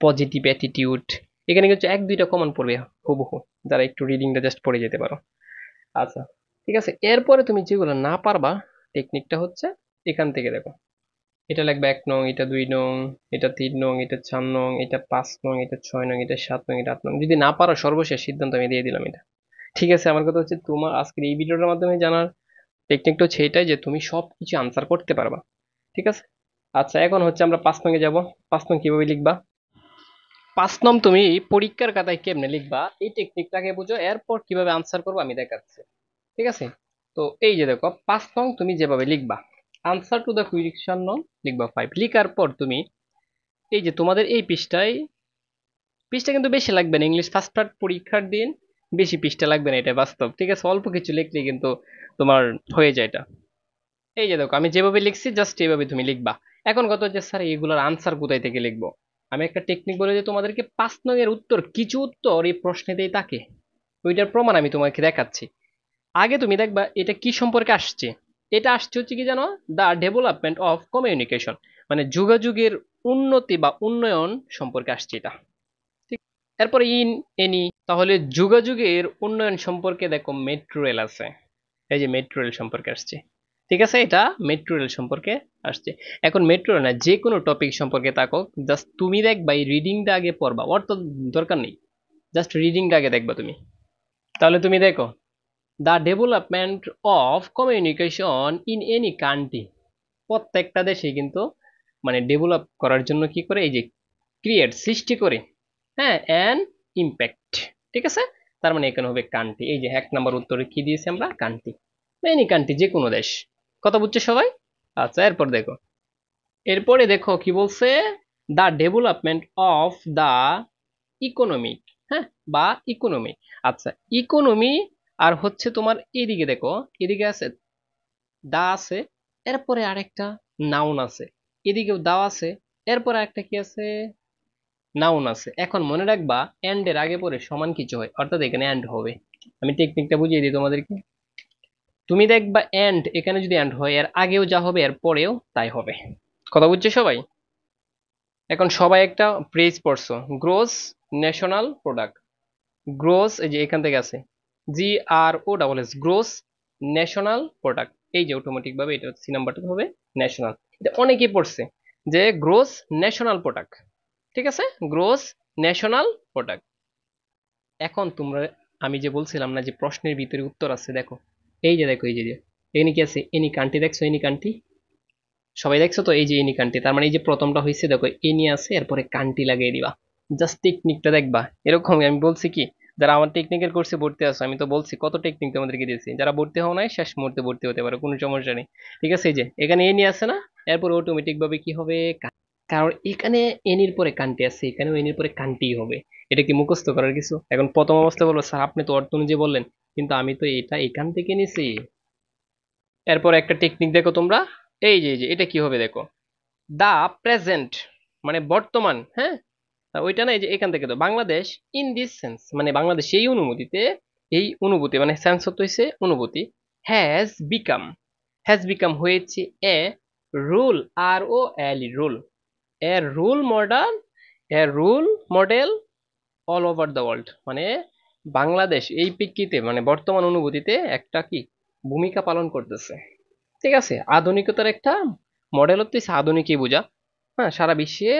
পজিটিভ অ্যাটিটিউড, এখানে কিন্তু 1 2টা কমন পড়বে হুবহু, যারা একটু রিডিংটা জাস্ট পড়ে যেতে পারো। আচ্ছা ঠিক আছে, এরপরে তুমি যেগুলো না পারবা, টেকনিকটা হচ্ছে এখান থেকে দেখো, এটা লাগবে 1 নং, এটা 2 নং, এটা 3 নং, এটা 4 নং, এটা 5 নং, এটা 6 নং, এটা 7 নং, এটা 8 নং। যদি না পারো সর্বশেষ সিদ্ধান্ত আমি দিয়ে দিলাম এটা। ঠিক আছে, আমার কথা হচ্ছে তোমার আজকের এই ভিডিওটার মাধ্যমে জানার টেকনিকটা হচ্ছে এটাই যে তুমি সব কিছু আনসার করতে পারবা। ঠিক আছে। আচ্ছা এখন হচ্ছে আমরা 5 নং-এ যাব। 5 নং কিভাবে লিখবা, 5 নং তুমি পরীক্ষার খাতায় কেমনে লিখবা এই টেকনিকটাকে বুঝো, এরপর কিভাবে আনসার করবো আমি দেখাচ্ছি। ঠিক আছে, তো এই যে দেখো 5 নং তুমি যেভাবে লিখবা, আনসার টু দ্য কুয়েশন নং লিখবা 5, লিখার পর তুমি এই যে তোমাদের এই পৃষ্ঠায়, পৃষ্ঠা কিন্তু বেশি লাগবে না, ইংলিশ ফার্স্ট পার্ট পরীক্ষার দিন বেশি পৃষ্ঠা লাগবে না, এটা বাস্তব। ঠিক আছে, অল্প কিছু লিখলে কিন্তু তোমার হয়ে যায় এটা। এই যে দেখো আমি যেভাবে লিখছি জাস্ট এইভাবে তুমি লিখবা। এখন কত হচ্ছে স্যার এগুলোর আনসার কোথায় থেকে লিখবো, আমি একটা টেকনিক বলে যে তোমাদেরকে 5 নং এর উত্তর, কিছু উত্তর এই প্রশ্নেতেই থাকে, ওইটার প্রমাণ আমি তোমাকে দেখাচ্ছি। আগে তুমি দেখবা এটা কি সম্পর্কে আসছে, এটা আসছে হচ্ছে কি জানো, দ্য ডেভেলপমেন্ট অফ কমিউনিকেশন, মানে যোগাযোগের উন্নতি বা উন্নয়ন সম্পর্কে আসছে এটা। ঠিক, এরপরে ইন এনি, তাহলে যোগাযোগের উন্নয়ন সম্পর্কে দেখো মেট্রো রেল আছে, এই যে মেট্রো রেল সম্পর্কে আসছে। ঠিক আছে, এটা মেট্রো রেল সম্পর্কে আসছে। এখন মেট্রো রেল না, যে কোনো টপিক সম্পর্কে তাকো, জাস্ট তুমি দেখবা এই রিডিংটা আগে পড়বা, অর্থ দরকার নেই, জাস্ট রিডিংটা আগে দেখবা তুমি। তাহলে তুমি দেখো, the development of communication in any country, প্রত্যেকটা দেশে কিন্তু মানে ডেভেলপ করার জন্য কি করে, এই যে ক্রিয়েট সৃষ্টি করে, হ্যাঁ, অ্যান ইম্প্যাক্ট। ঠিক আছে, তার মানে এখানে হবে কান্ট্রি। এই যে 1 নম্বর উত্তরে কি দিয়েছি আমরা, কান্ট্রি, এনি কান্ট্রি, যে কোনো দেশ। কথা বুঝছো সবাই? আচ্ছা, এরপরে দেখো কি বলছে, the development of the economic, হ্যাঁ, বা ইকোনমি। আচ্ছা, ইকোনমি আর হচ্ছে তোমার এদিকে দেখো, এদিকে আছে দা আছে, এরপরে আরেকটা নাউন আছে, এদিকেও দা আছে, এরপরে আরেকটা কি আছে, নাউন আছে। এখন মনে রাখবা এন্ড এর আগে পরে সমান কিছু হয়, অর্থাৎ এখানে এন্ড হবে। আমি টেকনিকটা বুঝিয়ে দিই তোমাদেরকে। তুমি দেখবা এন্ড, এখানে যদি এন্ড হয়, এর আগেও যা হবে এর পরেও তাই হবে। কথা বুঝছো সবাই? এখন সবাই একটা ফ্রেজ পড়ছো, গ্রোস ন্যাশনাল প্রোডাক্ট। গ্রোস, এই যে এখান থেকে আছে, GROSS, গ্রোস ন্যাশনাল প্রোডাক্ট। এই যে অটোমেটিক ভাবে এটা সি নাম্বারটা হবে ন্যাশনাল। এটা অনেকেই পড়ছে যে গ্রোস ন্যাশনাল প্রোডাক্ট। ঠিক আছে, গ্রোস ন্যাশনাল প্রোডাক্ট। এখন তোমরা, আমি যে বলছিলাম না যে প্রশ্নের ভিতরে উত্তর আছে, দেখো এই যে দেখো, এই যে এখানে কি আছে, এনি কান্ট্রি, দেখছো এনি কান্ট্রি, সবাই দেখছো তো, এই যে এনি কান্ট্রি, তার মানে এই যে প্রথমটা হয়েছে দেখো, এনি আছে, এরপরে কান্ট্রি লাগিয়ে দিবা। জাস্ট টেকনিকটা দেখবা এরকম। আমি বলছি কি, যারা আমার টেকনিক্যাল কোর্সে ভর্তি আছো, আমি তো বলছি কত টেকনিক তোমাদেরকে দিয়েছি, যারা ভর্তি হও নাই শেষ মুহূর্তে ভর্তি হতে পারো, কোনো সমস্যা নেই। ঠিক আছে, এই যে এখানে এনি আছে না, এরপর অটোমেটিক ভাবে কি হবে, কারণ এখানে এনির পরে কান্ট্রি আছে, এখানেও এনির পরে কান্ট্রি হবে। এটা কি মুখস্থ করার কিছু? এখন প্রথম অবস্থায় বলবো স্যার আপনি তো অর্থ অনুযায়ী বললেন, কিন্তু আমি তো এটা এখান থেকে নিছি। এরপর একটা টেকনিক দেখো তোমরা, এই যে এটা কি হবে দেখো, দা প্রেজেন্ট মানে বর্তমান, হ্যাঁ, আর ওইটা না, এই যে এখান থেকে তো বাংলাদেশ, ইন দিস সেন্স মানে বাংলাদেশ এই অনুভূতিতে, এই অনুভূতি মানে সেন্স হতে হয়েছে অনুভূতি, হ্যাজ বিকাম, হ্যাজ বিকাম হয়েছে a rule, ROL rule, a rule modern, a rule model all over the world, মানে বাংলাদেশ এই প্রেক্ষিতে মানে বর্তমান অনুভূতিতে একটা কি ভূমিকা পালন করতেছে। ঠিক আছে, আধুনিকতার একটা মডেল হচ্ছে আধুনিকই বোঝা, হ্যাঁ, সারা বিশ্বে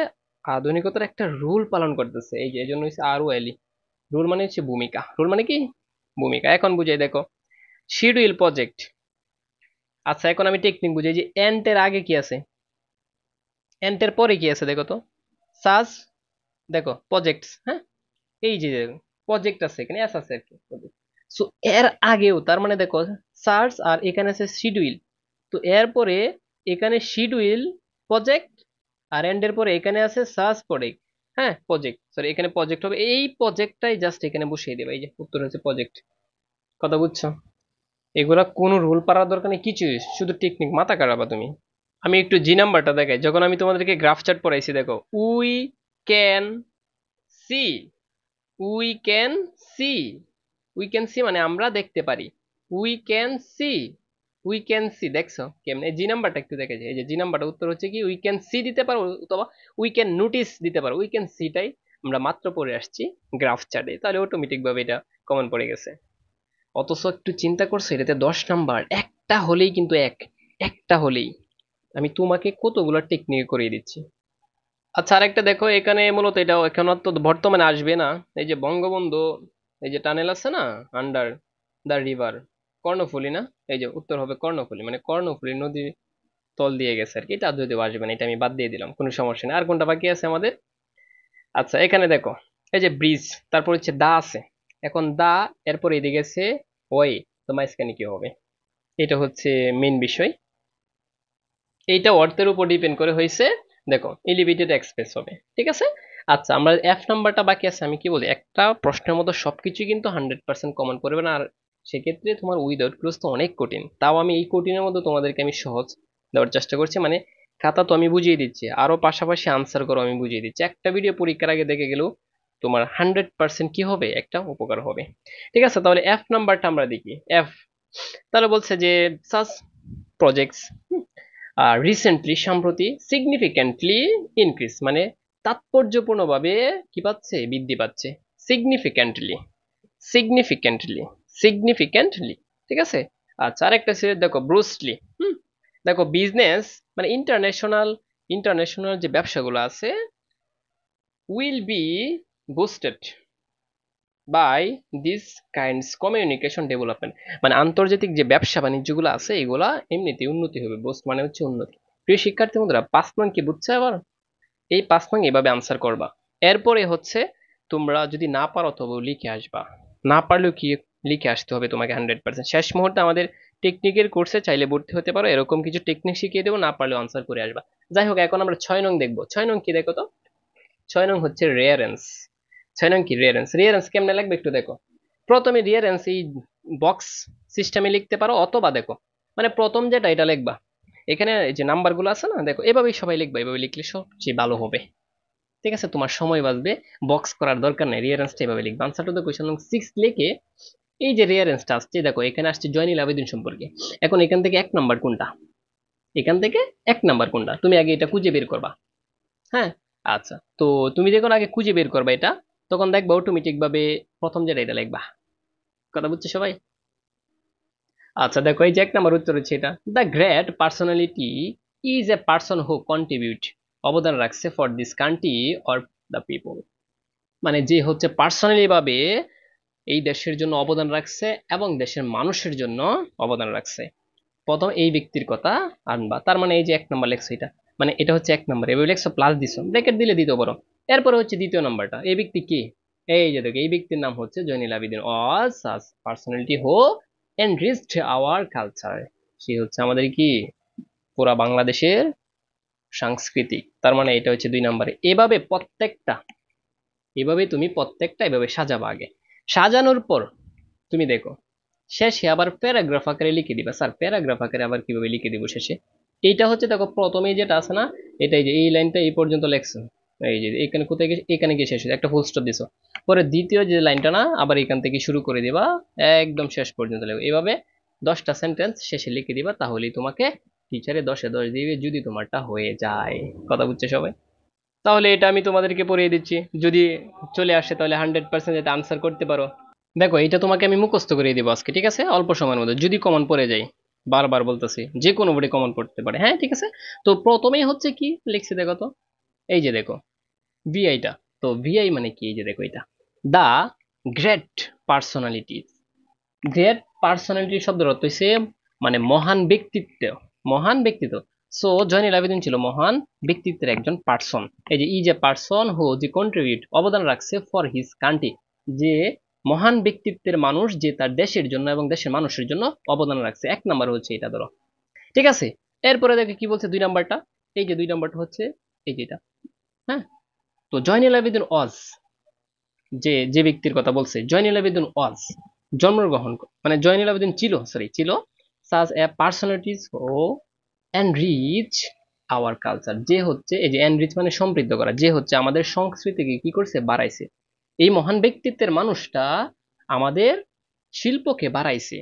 আধুনিকতার একটা রুল পালন করতেছে। এই যে এই জন্য হচ্ছে ROL, রুল মানে হচ্ছে ভূমিকা, রুল মানে কি ভূমিকা। এখন বুঝাই দেখো, শিডিউল প্রজেক্ট। আচ্ছা, এখন আমি টেকনিক বুঝাই, যে এন্টের আগে কি আছে, এন্টের পরে কি আছে দেখো তো, সাজ, দেখো প্রজেক্টস, হ্যাঁ, এই যে প্রজেক্ট আছে, এখানে এস আছে আর কি। সো এর আগেও তার মানে দেখো সার্চ, আর এখানে আছে শিডিউল, তো এরপরে এখানে শিডিউল প্রজেক্ট, আর এন্ডের পরে এখানে আছে সার্চ প্রজেক্ট, হ্যাঁ, প্রজেক্ট, সরি এখানে প্রজেক্ট হবে, এই প্রজেক্টটাই জাস্ট এখানে বসিয়ে দেবে, এই যে উত্তর হচ্ছে প্রজেক্ট। কথা বুঝছো? এগুলা কোনো রুল পাড়ার দরকার নেই কিছু, শুধু টেকনিক মাথা কাটাবা তুমি। আমি একটু জি নাম্বারটা দেখাই, যখন আমি তোমাদেরকে গ্রাফ চার্ট পড়াইছি দেখো, we can see, we can see, we can see মানে আমরা দেখতে পারি, we can see, we can see, দেখছো কেমনে? জি নাম্বারটা একটু দেখে যায়, এই যে জি নাম্বারটা উত্তর হচ্ছে কি, উই ক্যান সি দিতে পারো, অথবা উই ক্যান নোটিস দিতে পারো। উই ক্যান সিটাই আমরা মাত্র পড়ে আসছি গ্রাফ চার্টে, তাহলে অটোমেটিক ভাবে এটা কমন পড়ে গেছে। অথচ একটু চিন্তা করছো, এটাতে 10 নাম্বার, একটা হলেই কিন্তু একটা হলেই আমি তোমাকে কতগুলো টেকনিক করিয়ে দিচ্ছি। আচ্ছা, আরেকটা দেখো, এখানে মূলত এটা এখন তো বর্তমানে আসবে না, এই যে বঙ্গবন্ধু, এই যে টানেল আছে না, আন্ডার দ্য রিভার, কর্ণফুলী না, এই যে উত্তর হবে কর্ণফুলী, মানে কর্ণফুলী নদীর তল দিয়ে গেছে আর কি, এটা যদিও আসবে না, এটা আমি বাদ দিয়ে দিলাম, কোনো সমস্যা নেই। আর কোনটা বাকি আছে আমাদের? আচ্ছা, এখানে দেখো, এই যে ব্রিজ, তারপর হচ্ছে দা আছে, এখন দা, এরপর এদিকে আছে ওই, তো মাঝখানে কি হবে, এটা হচ্ছে মেন বিষয়, এইটা অর্থের উপর ডিপেন্ড করে হয়েছে, দেখো এলিভেটেড এক্সপ্রেস হবে। ঠিক আছে, আচ্ছা আমরা F নাম্বারটা বাকি আছে, আমি কি বলি, একটা প্রশ্নের মতো সবকিছু কিন্তু 100% কমন পড়বে না, আর সেক্ষেত্রে তোমার উইদাউট ক্লোজ তো অনেক কঠিন, তাও আমি এই কঠিনের মধ্যে তোমাদেরকে আমি সহজ দেওয়ার চেষ্টা করছি, মানে খাতা তো আমি বুঝিয়ে দিচ্ছি, আরো পাশাপাশি আনসার করো আমি বুঝিয়ে দিচ্ছি, একটা ভিডিও পরীক্ষার আগে দেখে গেলেও তোমার 100% কি হবে, একটা উপকার হবে। ঠিক আছে, তাহলে F নাম্বারটা আমরা দেখি। F, তাহলে বলছে যে সাস প্রজেক্টস, রিসেন্টলি সম্প্রতি, সিগনিফিক্যান্টলি ইনক্রিজ মানে তাৎপর্যপূর্ণভাবে কি পাচ্ছে, বৃদ্ধি পাচ্ছে। সিগনিফিক্যান্টলি, সিগনিফিক্যান্টলি, সিগনিফিক্যান্টলি, ঠিক আছে। আচ্ছা, আরেকটা ছিল দেখো ব্রুসলি। হুম, দেখো বিজনেস মানে ইন্টারন্যাশনাল, ইন্টারন্যাশনাল যে ব্যবসাগুলো আছে will be boosted by this kinds communication development, মানে আন্তর্জাতিক যে ব্যবসা বাণিজ্যগুলো আছে এগুলা এমনিতে উন্নতি হবে। বুস্ট মানে হচ্ছে উন্নতি। প্রিয় শিক্ষার্থী বন্ধুরা, 5 নং কি বুঝছো এবার? এই 5 নং এভাবে আনসার করবা। এরপরে হচ্ছে তোমরা যদি না পারো তবে লিখে আসবা, না পারলেও কি লিখে আসতে হবে তোমাকে 100%। শেষ মুহূর্তে আমাদের টেকনিকের কোর্সে চাইলে ভর্তি হতে পারো, এরকম কিছু টেকনিক শিখিয়ে দেবো, না পারলেও আনসার করে আসবা। যাই হোক, এখন আমরা 6 নং দেখবো। 6 নং কি দেখো তো? 6 নং হচ্ছে রেয়ারেন্স। 6 নং কি রেয়ারেন্স। রেয়ারেন্স কেমনে লাগবে একটু দেখো। প্রথমে রেয়ারেন্স এই বক্স সিস্টেমে লিখতে পারো, অথবা দেখো মানে প্রথম যেটা এটা লিখবা, এখানে যে নাম্বারগুলো আছে না, দেখো এভাবেই সবাই লিখবা, এভাবে লিখলে সবচেয়ে ভালো হবে। ঠিক আছে, তোমার সময় বাঁচবে, বক্স করার দরকার নেই, রিয়ারেন্সটা এভাবে লিখবা। আনসার টু দ্য কোয়েশ্চন নং 6 লিখে এই যে রিয়ারেন্সটা আসছে দেখো, এখানে আসছে জয়নিল আবেদন সম্পর্কে। এখন এখান থেকে 1 নাম্বার কোনটা, এখান থেকে 1 নাম্বার কোনটা তুমি আগে এটা খুঁজে বের করবা। হ্যাঁ, আচ্ছা, তো তুমি যখন আগে খুঁজে বের করবা এটা, তখন দেখবা অটোমেটিক ভাবে প্রথম যেটা এটা লিখবা। কথা বুঝছো সবাই? আচ্ছা দেখো, এই যে 1 নাম্বার উত্তর হচ্ছে এটা, the great personality is a person who contribute, অবদান রাখছে for this country or the people, মানে যে হচ্ছে পার্সোনালি ভাবে এই দেশের জন্য অবদান রাখছে এবং দেশের মানুষের জন্য অবদান রাখছে। প্রথম এই ব্যক্তির কথা আনবা, তার মানে এই যে 1 নাম্বার লেখছো এটা, মানে এটা হচ্ছে 1 নাম্বার, এভাবে লেখছো প্লাস দিছো, ব্র্যাকেট দিলে দিতে পারো। এরপরে হচ্ছে দ্বিতীয় নাম্বারটা, এই ব্যক্তি কি? এই যে দেখো, এই ব্যক্তির নাম হচ্ছে Zainul Abedin, all such personality who enriched our culture, সে হচ্ছে আমাদের কি পুরা বাংলাদেশের সাংস্কৃতিক। তার মানে এটা হচ্ছে 2 নাম্বারে। এভাবে প্রত্যেকটা, এভাবে তুমি প্রত্যেকটা এভাবে সাজাবা আগে। সাজানোর পর তুমি দেখো শেষে আবার প্যারাগ্রাফ আকারে লিখে দিবা। স্যার প্যারাগ্রাফ আকারে আবার কিভাবে লিখে দিব শেষে? এইটা হচ্ছে দেখো প্রথমে যেটা আছে না, এটাই যে এই লাইনটা এই পর্যন্ত লেখছো, এই যে এখানে কোথায় গিয়ে এখানে গিয়ে শেষ হয়েছে, একটা ফুল স্টপ দিছো, পরে দ্বিতীয় যে লাইনটা না আবার এখান থেকে শুরু করে দিবা, একদম শেষ পর্যন্ত লিখবে। এভাবে 10টা সেন্টেন্স শেষে লিখে দিবা, তাহলেই তোমাকে টিচারে 10-এ 10 দিবে, যদি তোমারটা হয়ে যায়। কথা বুঝছে সবাই? তাহলে এটা আমি তোমাদেরকে পড়িয়ে দিচ্ছি, যদি চলে আসে তাহলে 100% যাতে আনসার করতে পারো। দেখো এটা তোমাকে আমি মুখস্থ করে দিব আজকে, ঠিক আছে, অল্প সময়ের মধ্যে, যদি কমন পড়ে যায়। বারবার বলতেছি, যে কোনো বোর্ডে কমন পড়তে পারে। হ্যাঁ ঠিক আছে, তো প্রথমেই হচ্ছে কি লিখছি দেখো তো, এই যে দেখো ভিআইটা, তো ভিআই মানে কি, এই যে দেখো এটা, the great personality. Great personality শব্দের অর্থ হচ্ছে মানে মহান ব্যক্তিত্ব, মহান ব্যক্তিত্ব। সো জয়নুল আবেদিন ছিল মহান ব্যক্তিত্বের একজন পার্সন। এই যে ইজ এ পার্সন হু যে কন্ট্রিবিউট, অবদান রাখছে ফর হিজ কান্ট্রি, যে মহান ব্যক্তিত্বের মানুষ যে তার দেশের জন্য এবং দেশের মানুষের জন্য অবদান রাখছে। 1 নাম্বার হচ্ছে এটা ধরো, ঠিক আছে। এরপরে দেখো কি বলছে 2 নাম্বারটা, এই যে 2 নাম্বারটা হচ্ছে এই যে এটা। হ্যাঁ, তো জয়নুল আবেদিন ওয়াজ, যে যে ব্যক্তির কথা বলছে, জয়নুল আবেদিন ওয়াজ জন্মগ্রহণ মানে জয়নুল আবেদিন ছিল, সরি ছিল, সাজ এ পার্সোনালিটিস ও এনরিচ আওয়ার কালচার, যে হচ্ছে এই যে এনরিচ মানে সমৃদ্ধ করা, যে হচ্ছে আমাদের সংস্কৃতিকে কি করছে, বাড়াইছে। এই মহান ব্যক্তিত্বের মানুষটা আমাদের শিল্পকে বাড়াইছে,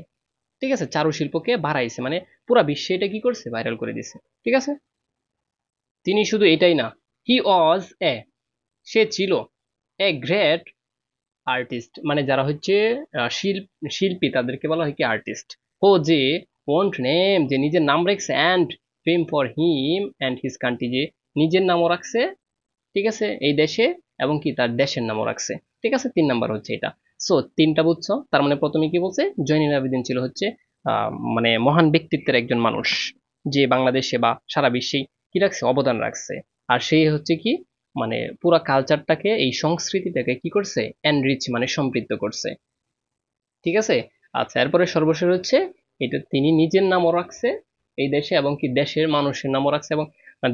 ঠিক আছে, চারুশিল্পকে বাড়াইছে, মানে পুরা বিশ্বে এটা কি করছে, ভাইরাল করে দিছে। ঠিক আছে, তিনি শুধু এটাই না, হি ওয়াজ এ, সে ছিল, এ গ্রেট আর্টিস্ট, মানে যারা হচ্ছে শিল্পী তাদেরকে বলা হয় কি আর্টিস্ট। ও যে ওন্ট নেম, যে নিজের নাম রাখছে, and fame for him and his country, যে নিজের নামও রাখছে, ঠিক আছে, এই দেশে, এবং কি তার দেশের নামও রাখছে। ঠিক আছে, 3 নাম্বার হচ্ছে এটা। সো 3টা বুঝছো, তার মানে প্রথমে কি বলছে, জয়নুল আবেদিন ছিল হচ্ছে মানে মহান ব্যক্তিত্বের একজন মানুষ, যে বাংলাদেশে বা সারা বিশ্বে কি রাখছে, অবদান রাখছে। আর সেই হচ্ছে কি মানে পুরা কালচারটাকে, এই সংস্কৃতিটাকে কি করছে, এনরিচ মানে সমৃদ্ধ করছে। ঠিক আছে, আচ্ছা, এরপরে সর্বশেষ হচ্ছে এটা তিনি নিজের নামও রাখছে এই দেশে, এবং কি দেশের মানুষের নামও রাখছে, এবং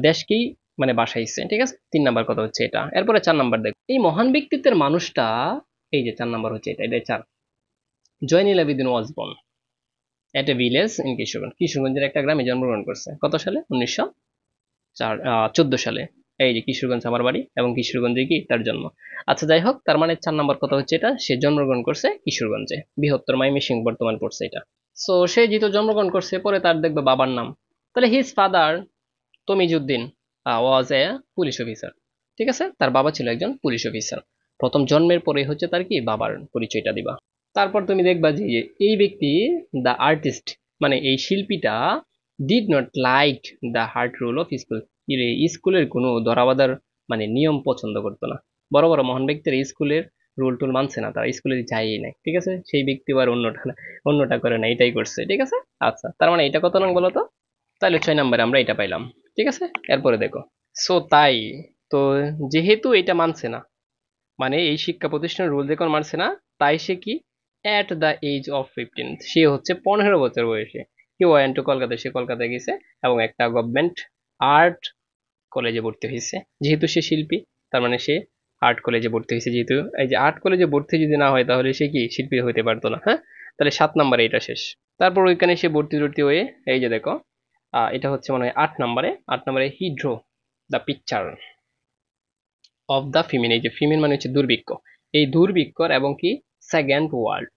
দেশকেই মানে বাসাইছে। ঠিক আছে, 3 নাম্বার কথা হচ্ছে এটা। এরপরে 4 নাম্বার দেখো, এই মহান ব্যক্তিত্বের মানুষটা, এই যে 4 নাম্বার হচ্ছে এটা, এটা 4। Zainul Abedin was born at a village in Kishoreganj, কিশোরগঞ্জের একটা গ্রামে জন্মগ্রহণ করছে, কত সালে, 1914 সালে। এই যে কিশোরগঞ্জ আমার বাড়ি, এবং কিশোরগঞ্জে কি তার জন্ম। আচ্ছা যাই হোক, তার মানে 4 নাম্বার কথা হচ্ছে এটা, সে জন্মগ্রহণ করছে কিশোরগঞ্জে, বৃহত্তর ময়মনসিংহ বর্তমান পড়ছে এটা। সো সে যেহেতু জন্মগ্রহণ করছে, পরে তার দেখবে বাবার নাম, তাহলে হিজ ফাদার তমিজউদ্দিন ওয়াজ এ পুলিশ অফিসার। ঠিক আছে, তার বাবা ছিল একজন পুলিশ অফিসার। প্রথম জন্মের পরে হচ্ছে তার কি বাবার পরিচয়টা দিবা। তারপর তুমি দেখবা যে এই ব্যক্তি, দ্য আর্টিস্ট, মানে এই শিল্পীটা, did not like the hard rule of school, স্কুলের কোনো ধরাবাঁধার মানে নিয়ম পছন্দ করতো না। বড় বড় মহান ব্যক্তিরা স্কুলের রুল টুল মানছে না, তারা স্কুলে যায়ই নাই। ঠিক আছে, সেই ব্যক্তি আবার অন্যটা করে না, এটাই করছে। ঠিক আছে, আচ্ছা, তার মানে এটা কত নং বলো তো? তাহলে 6 নম্বরে আমরা এটা পাইলাম। ঠিক আছে, এরপরে দেখো। সো তাই তো, যেহেতু এটা মানছে না, মানে এই শিক্ষা প্রতিষ্ঠানের রুল যখন মানছে না, তাই সে কি, অ্যাট দ্য এজ অফ 15, সে হচ্ছে 15 বছর বয়সে কি ওয়েন্ট টু কলকাতা, সে কলকাতায় গেছে এবং একটা গভর্নমেন্ট আর্ট কলেজে ভর্তি হয়েছে। যেহেতু সে শিল্পী, তার মানে সে আর্ট কলেজে ভর্তি হয়েছে। যেহেতু এই যে আর্ট কলেজে ভর্তি যদি না হয়, তাহলে সে কি শিল্পী হতে পারতো না। হ্যাঁ, তাহলে 7 নম্বরে এটা শেষ। তারপর ওইখানে সে ভর্তি টর্তি হয়ে, এই যে দেখো, এটা হচ্ছে মনে হয় 8 নম্বরে। 8 নম্বরে he draw the picture of the female, এই যে ফিমেন মানে হচ্ছে দুর্ভিক্ষ, এই দুর্ভিক্ষর এবং কি সেকেন্ড ওয়ার্ল্ড,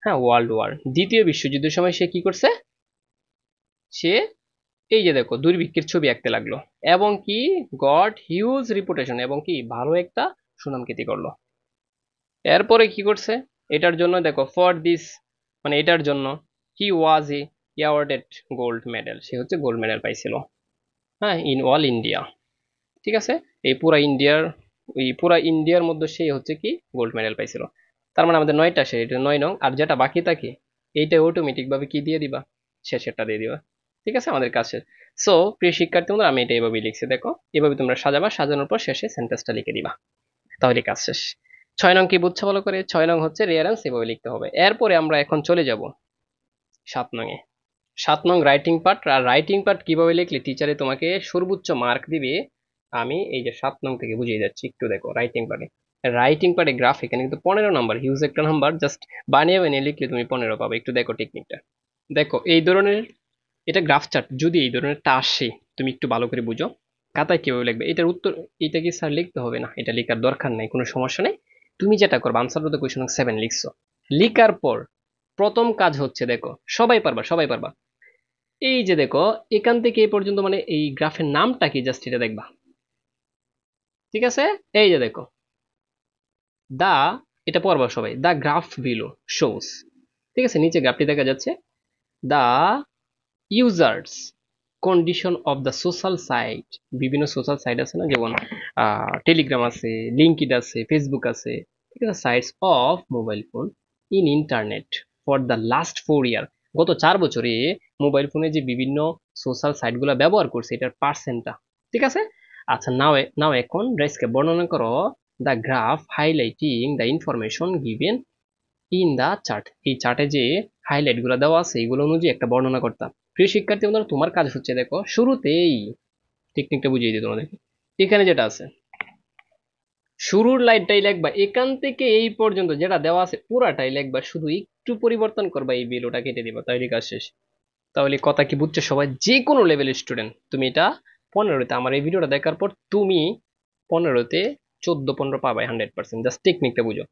হ্যাঁ ওয়ার্ল্ড ওয়ার, দ্বিতীয় বিশ্বযুদ্ধের সময় সে কি করছে, সে এই যে দেখো দুর্ভিক্ষের ছবি আঁকতে লাগলো এবং কি গড হিউজ রিপুটেশন, এবং কি ভালো একটা সুনাম খ্যাতি করলো। এরপরে কি করছে, এটার জন্য দেখো, ফর দিস, মানে এটার জন্য হি ওয়াজ এ অ্যাওয়ার্ডেড গোল্ড মেডেল, সে হচ্ছে গোল্ড মেডেল পাইছিল, হ্যাঁ, ইন অল ইন্ডিয়া। ঠিক আছে, এই পুরা ইন্ডিয়ার মধ্যে সেই হচ্ছে কি গোল্ড মেডেল পাইছিল। তার মানে আমাদের 9টা শেষ, এটা 9 নং, আর যেটা বাকি থাকে এইটা অটোমেটিক ভাবে কি দিয়ে দিবা, শেষেরটা দিয়ে দিবা। ঠিক আছে, আমাদের কাছে। সো প্রিয় শিক্ষার্থী বন্ধুরা, আমি এটা এভাবেই লিখছি, দেখো এভাবে তোমরা সাজাবা, সাজানোর পর শেষে সেন্টেন্সটা লিখে দিবা, তাহলে কাজ শেষ। 6 নং কি বুঝছো ভালো করে? 6 নং হচ্ছে রিয়ারেন্স, এভাবে লিখতে হবে। এরপরে আমরা এখন চলে যাব 7 নং এ। 7 নং রাইটিং পার্ট। আর রাইটিং পার্ট কিভাবে লিখলে টিচারে তোমাকে সর্বোচ্চ মার্ক দিবে, আমি এই যে 7 নং থেকে বুঝিয়ে যাচ্ছি, একটু দেখো। রাইটিং পার্টে গ্রাফ, এখানে কিন্তু 15 নম্বর, হিউজ একটা নাম্বার, জাস্ট বানিয়ে বানিয়ে লিখলে তুমি 15 পাবে। একটু দেখো টেকনিকটা, দেখো এই ধরনের, এটা গ্রাফ চার্ট, যদি এই ধরনেরটা আসে, তুমি একটু ভালো করে বুঝো খাতায় কিভাবে লিখবে। এটার উত্তর, এটা কি স্যার লিখতে হবে না, এটা লেখার দরকার নাই, কোনো সমস্যা নেই। তুমি যেটা করবে, আনসার তো কোয়েশ্চন 7 লিখছো, লিখার পর প্রথম কাজ হচ্ছে, দেখো সবাই পারবা, সবাই পারবা, এই যে দেখো এখান থেকে এই পর্যন্ত, মানে এই গ্রাফের নামটা কি, জাস্ট এটা দেখবা। ঠিক আছে, এই যে দেখো দা, এটা পড়বা সবাই, দা গ্রাফ বিলো শোস। ঠিক আছে, নিচে গ্রাফটি দেখা যাচ্ছে, the users condition of the social site, বিভিন্ন সোশ্যাল সাইট আছে না, যেমন টেলিগ্রাম আছে, লিঙ্কড আছে, ফেসবুক আছে। ঠিক আছে, sites of mobile phone in internet for the last 4 ইয়ার, গত 4 বছরে মোবাইল ফোনে যে বিভিন্ন সোশ্যাল সাইটগুলো ব্যবহার করছে, এটার পার্সেন্টটা। ঠিক আছে, আচ্ছা, নাও নাও এখন ড্রেসকে বর্ণনা করো the graph highlighting the information given in the chart, এই চার্টে যে হাইলাইট গুলো দেওয়া আছে, এগুলো অনুযায়ী একটা বর্ণনা করতাম। প্রিয় শিক্ষার্থী বন্ধুরা, তোমার কাজ হচ্ছে, দেখো শুরুতেই টেকনিকটা বুঝিয়ে দিই তোমাদেরকে। এখানে যেটা আছে, শুরুর লাইনটাই লিখবা, এখান থেকে এই পর্যন্ত যেটা দেওয়া আছে পুরাটাই লিখবা, শুধু একটু পরিবর্তন করবা, এই বিলোটা কেটে দিবা, তাহলে কাজ শেষ। তাহলে কথা কি বুঝছো সবাই? যে কোনো লেভেলের স্টুডেন্ট তুমি এটা 15তে, আমার এই ভিডিওটা দেখার পর তুমি 15তে 14-15 পাবে 100%। জাস্ট টেকনিকটা বুঝো।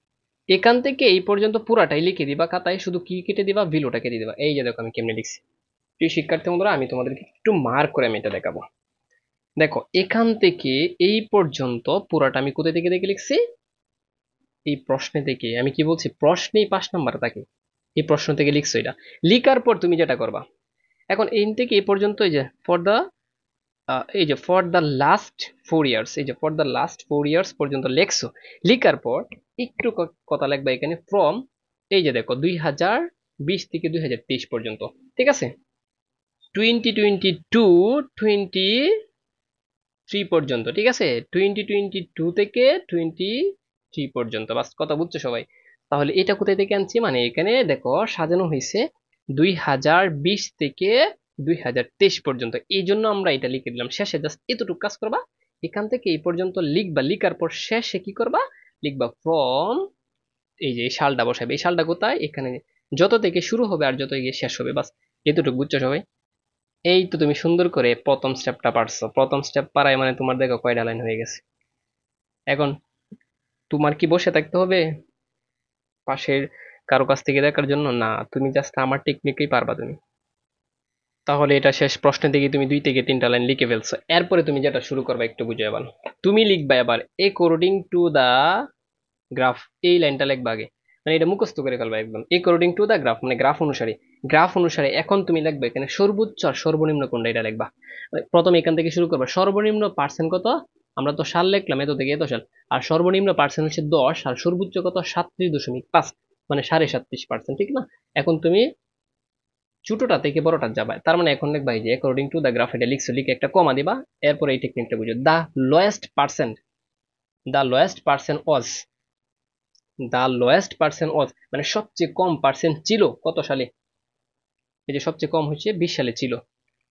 এখান থেকে এই পর্যন্ত পুরাটাই লিখে দিবা খাতায়, শুধু কি কেটে দিবা, বিলোটা কেটে দিবা। এই যে দেখো আমি কেমনে লিখছি। প্রিয় শিক্ষার্থী বন্ধুরা, আমি তোমাদেরকে একটু মার্ক করে আমি এটা দেখাবো। দেখো এখান থেকে এই পর্যন্ত পুরাটা আমি কোথা থেকে দেখে লিখছি, এই প্রশ্নে থেকে। আমি কি বলছি, প্রশ্নেই 5 নাম্বার থাকে, এই প্রশ্ন থেকে লিখছো। এটা লিখার পর তুমি যেটা করবা, এখন এই থেকে এই পর্যন্ত, এই যে ফর দ্য লাস্ট 4 ইয়ার্স, এই যে ফর দ্য লাস্ট 4 ইয়ার্স পর্যন্ত লেখছো। লিখার পর একটু কথা লিখবা এখানে, ফ্রম, এই যে দেখো 2020 থেকে 2023 পর্যন্ত। ঠিক আছে, 2022-23 পর্যন্ত। ঠিক আছে, 2022 থেকে 23 পর্যন্ত, বাস কথা বুঝছো সবাই? তাহলে এটা কোথায় থেকে আনছি, মানে এখানে দেখো সাজানো হয়েছে 2020 থেকে 2023 পর্যন্ত, এই জন্য আমরা এটা লিখে দিলাম। শেষে জাস্ট এতটুকু কাজ করবা, এখান থেকে এই পর্যন্ত লিখবা, লিখার পর শেষে কি করবা, লিখবা ফ্রম, এই যে এই সালটা বসাবে, এই সালটা কোথায়, এখানে যত থেকে শুরু হবে আর যত গিয়ে শেষ হবে, বাস এতটুকু বুঝছো সবাই? এই তো তুমি সুন্দর করে প্রথম স্টেপটা পারছো। প্রথম স্টেপ পারায় মানে তোমার দেখো কয়টা লাইন হয়ে গেছে। এখন তোমার কি বসে থাকতে হবে পাশের কারো কাছ থেকে দেখার জন্য? না, তুমি জাস্ট আমার টেকনিকেই পারবা তুমি। তাহলে এটা শেষ প্রশ্নের দিকে তুমি 2 থেকে 3টা লাইন লিখে ফেলছো। এরপরে তুমি যেটা শুরু করবে একটু বুঝে এবার তুমি লিখবা এবার অ্যাকর্ডিং টু দা গ্রাফ, এই লাইনটা লিখবা আগে, মানে এটা মুখস্থ করে ফেলবা একদম। অ্যাকর্ডিং টু দা গ্রাফ মানে গ্রাফ অনুসারে, গ্রাফ অনুসারে এখন তুমি লিখবে এখানে সর্বোচ্চ আর সর্বনিম্ন কোনটা এটা লিখবা। প্রথমে এখান থেকে শুরু করবা, সর্বনিম্ন পার্সেন্ট কত, আমরা তো সাল লিখলাম এত থেকে এত সাল, আর সর্বনিম্ন পার্সেন্ট হচ্ছে 10 আর সর্বোচ্চ কত 37.5, মানে 37.5%, ঠিক না? এখন তুমি ছোটটা থেকে বড়টা যাবা, তার মানে এখন লিখবা এই যে অ্যাকর্ডিং টু দা গ্রাফ, এটা লিখছো, লিখে একটা কমা দিবা, এরপরে এই টেকনিকটা বুঝো, the lowest percent, the lowest percent was, the lowest percent was মানে সবচেয়ে কম পার্সেন্ট ছিল কত সালে, এই যে সবচেয়ে কম হচ্ছে 20 সালে ছিল,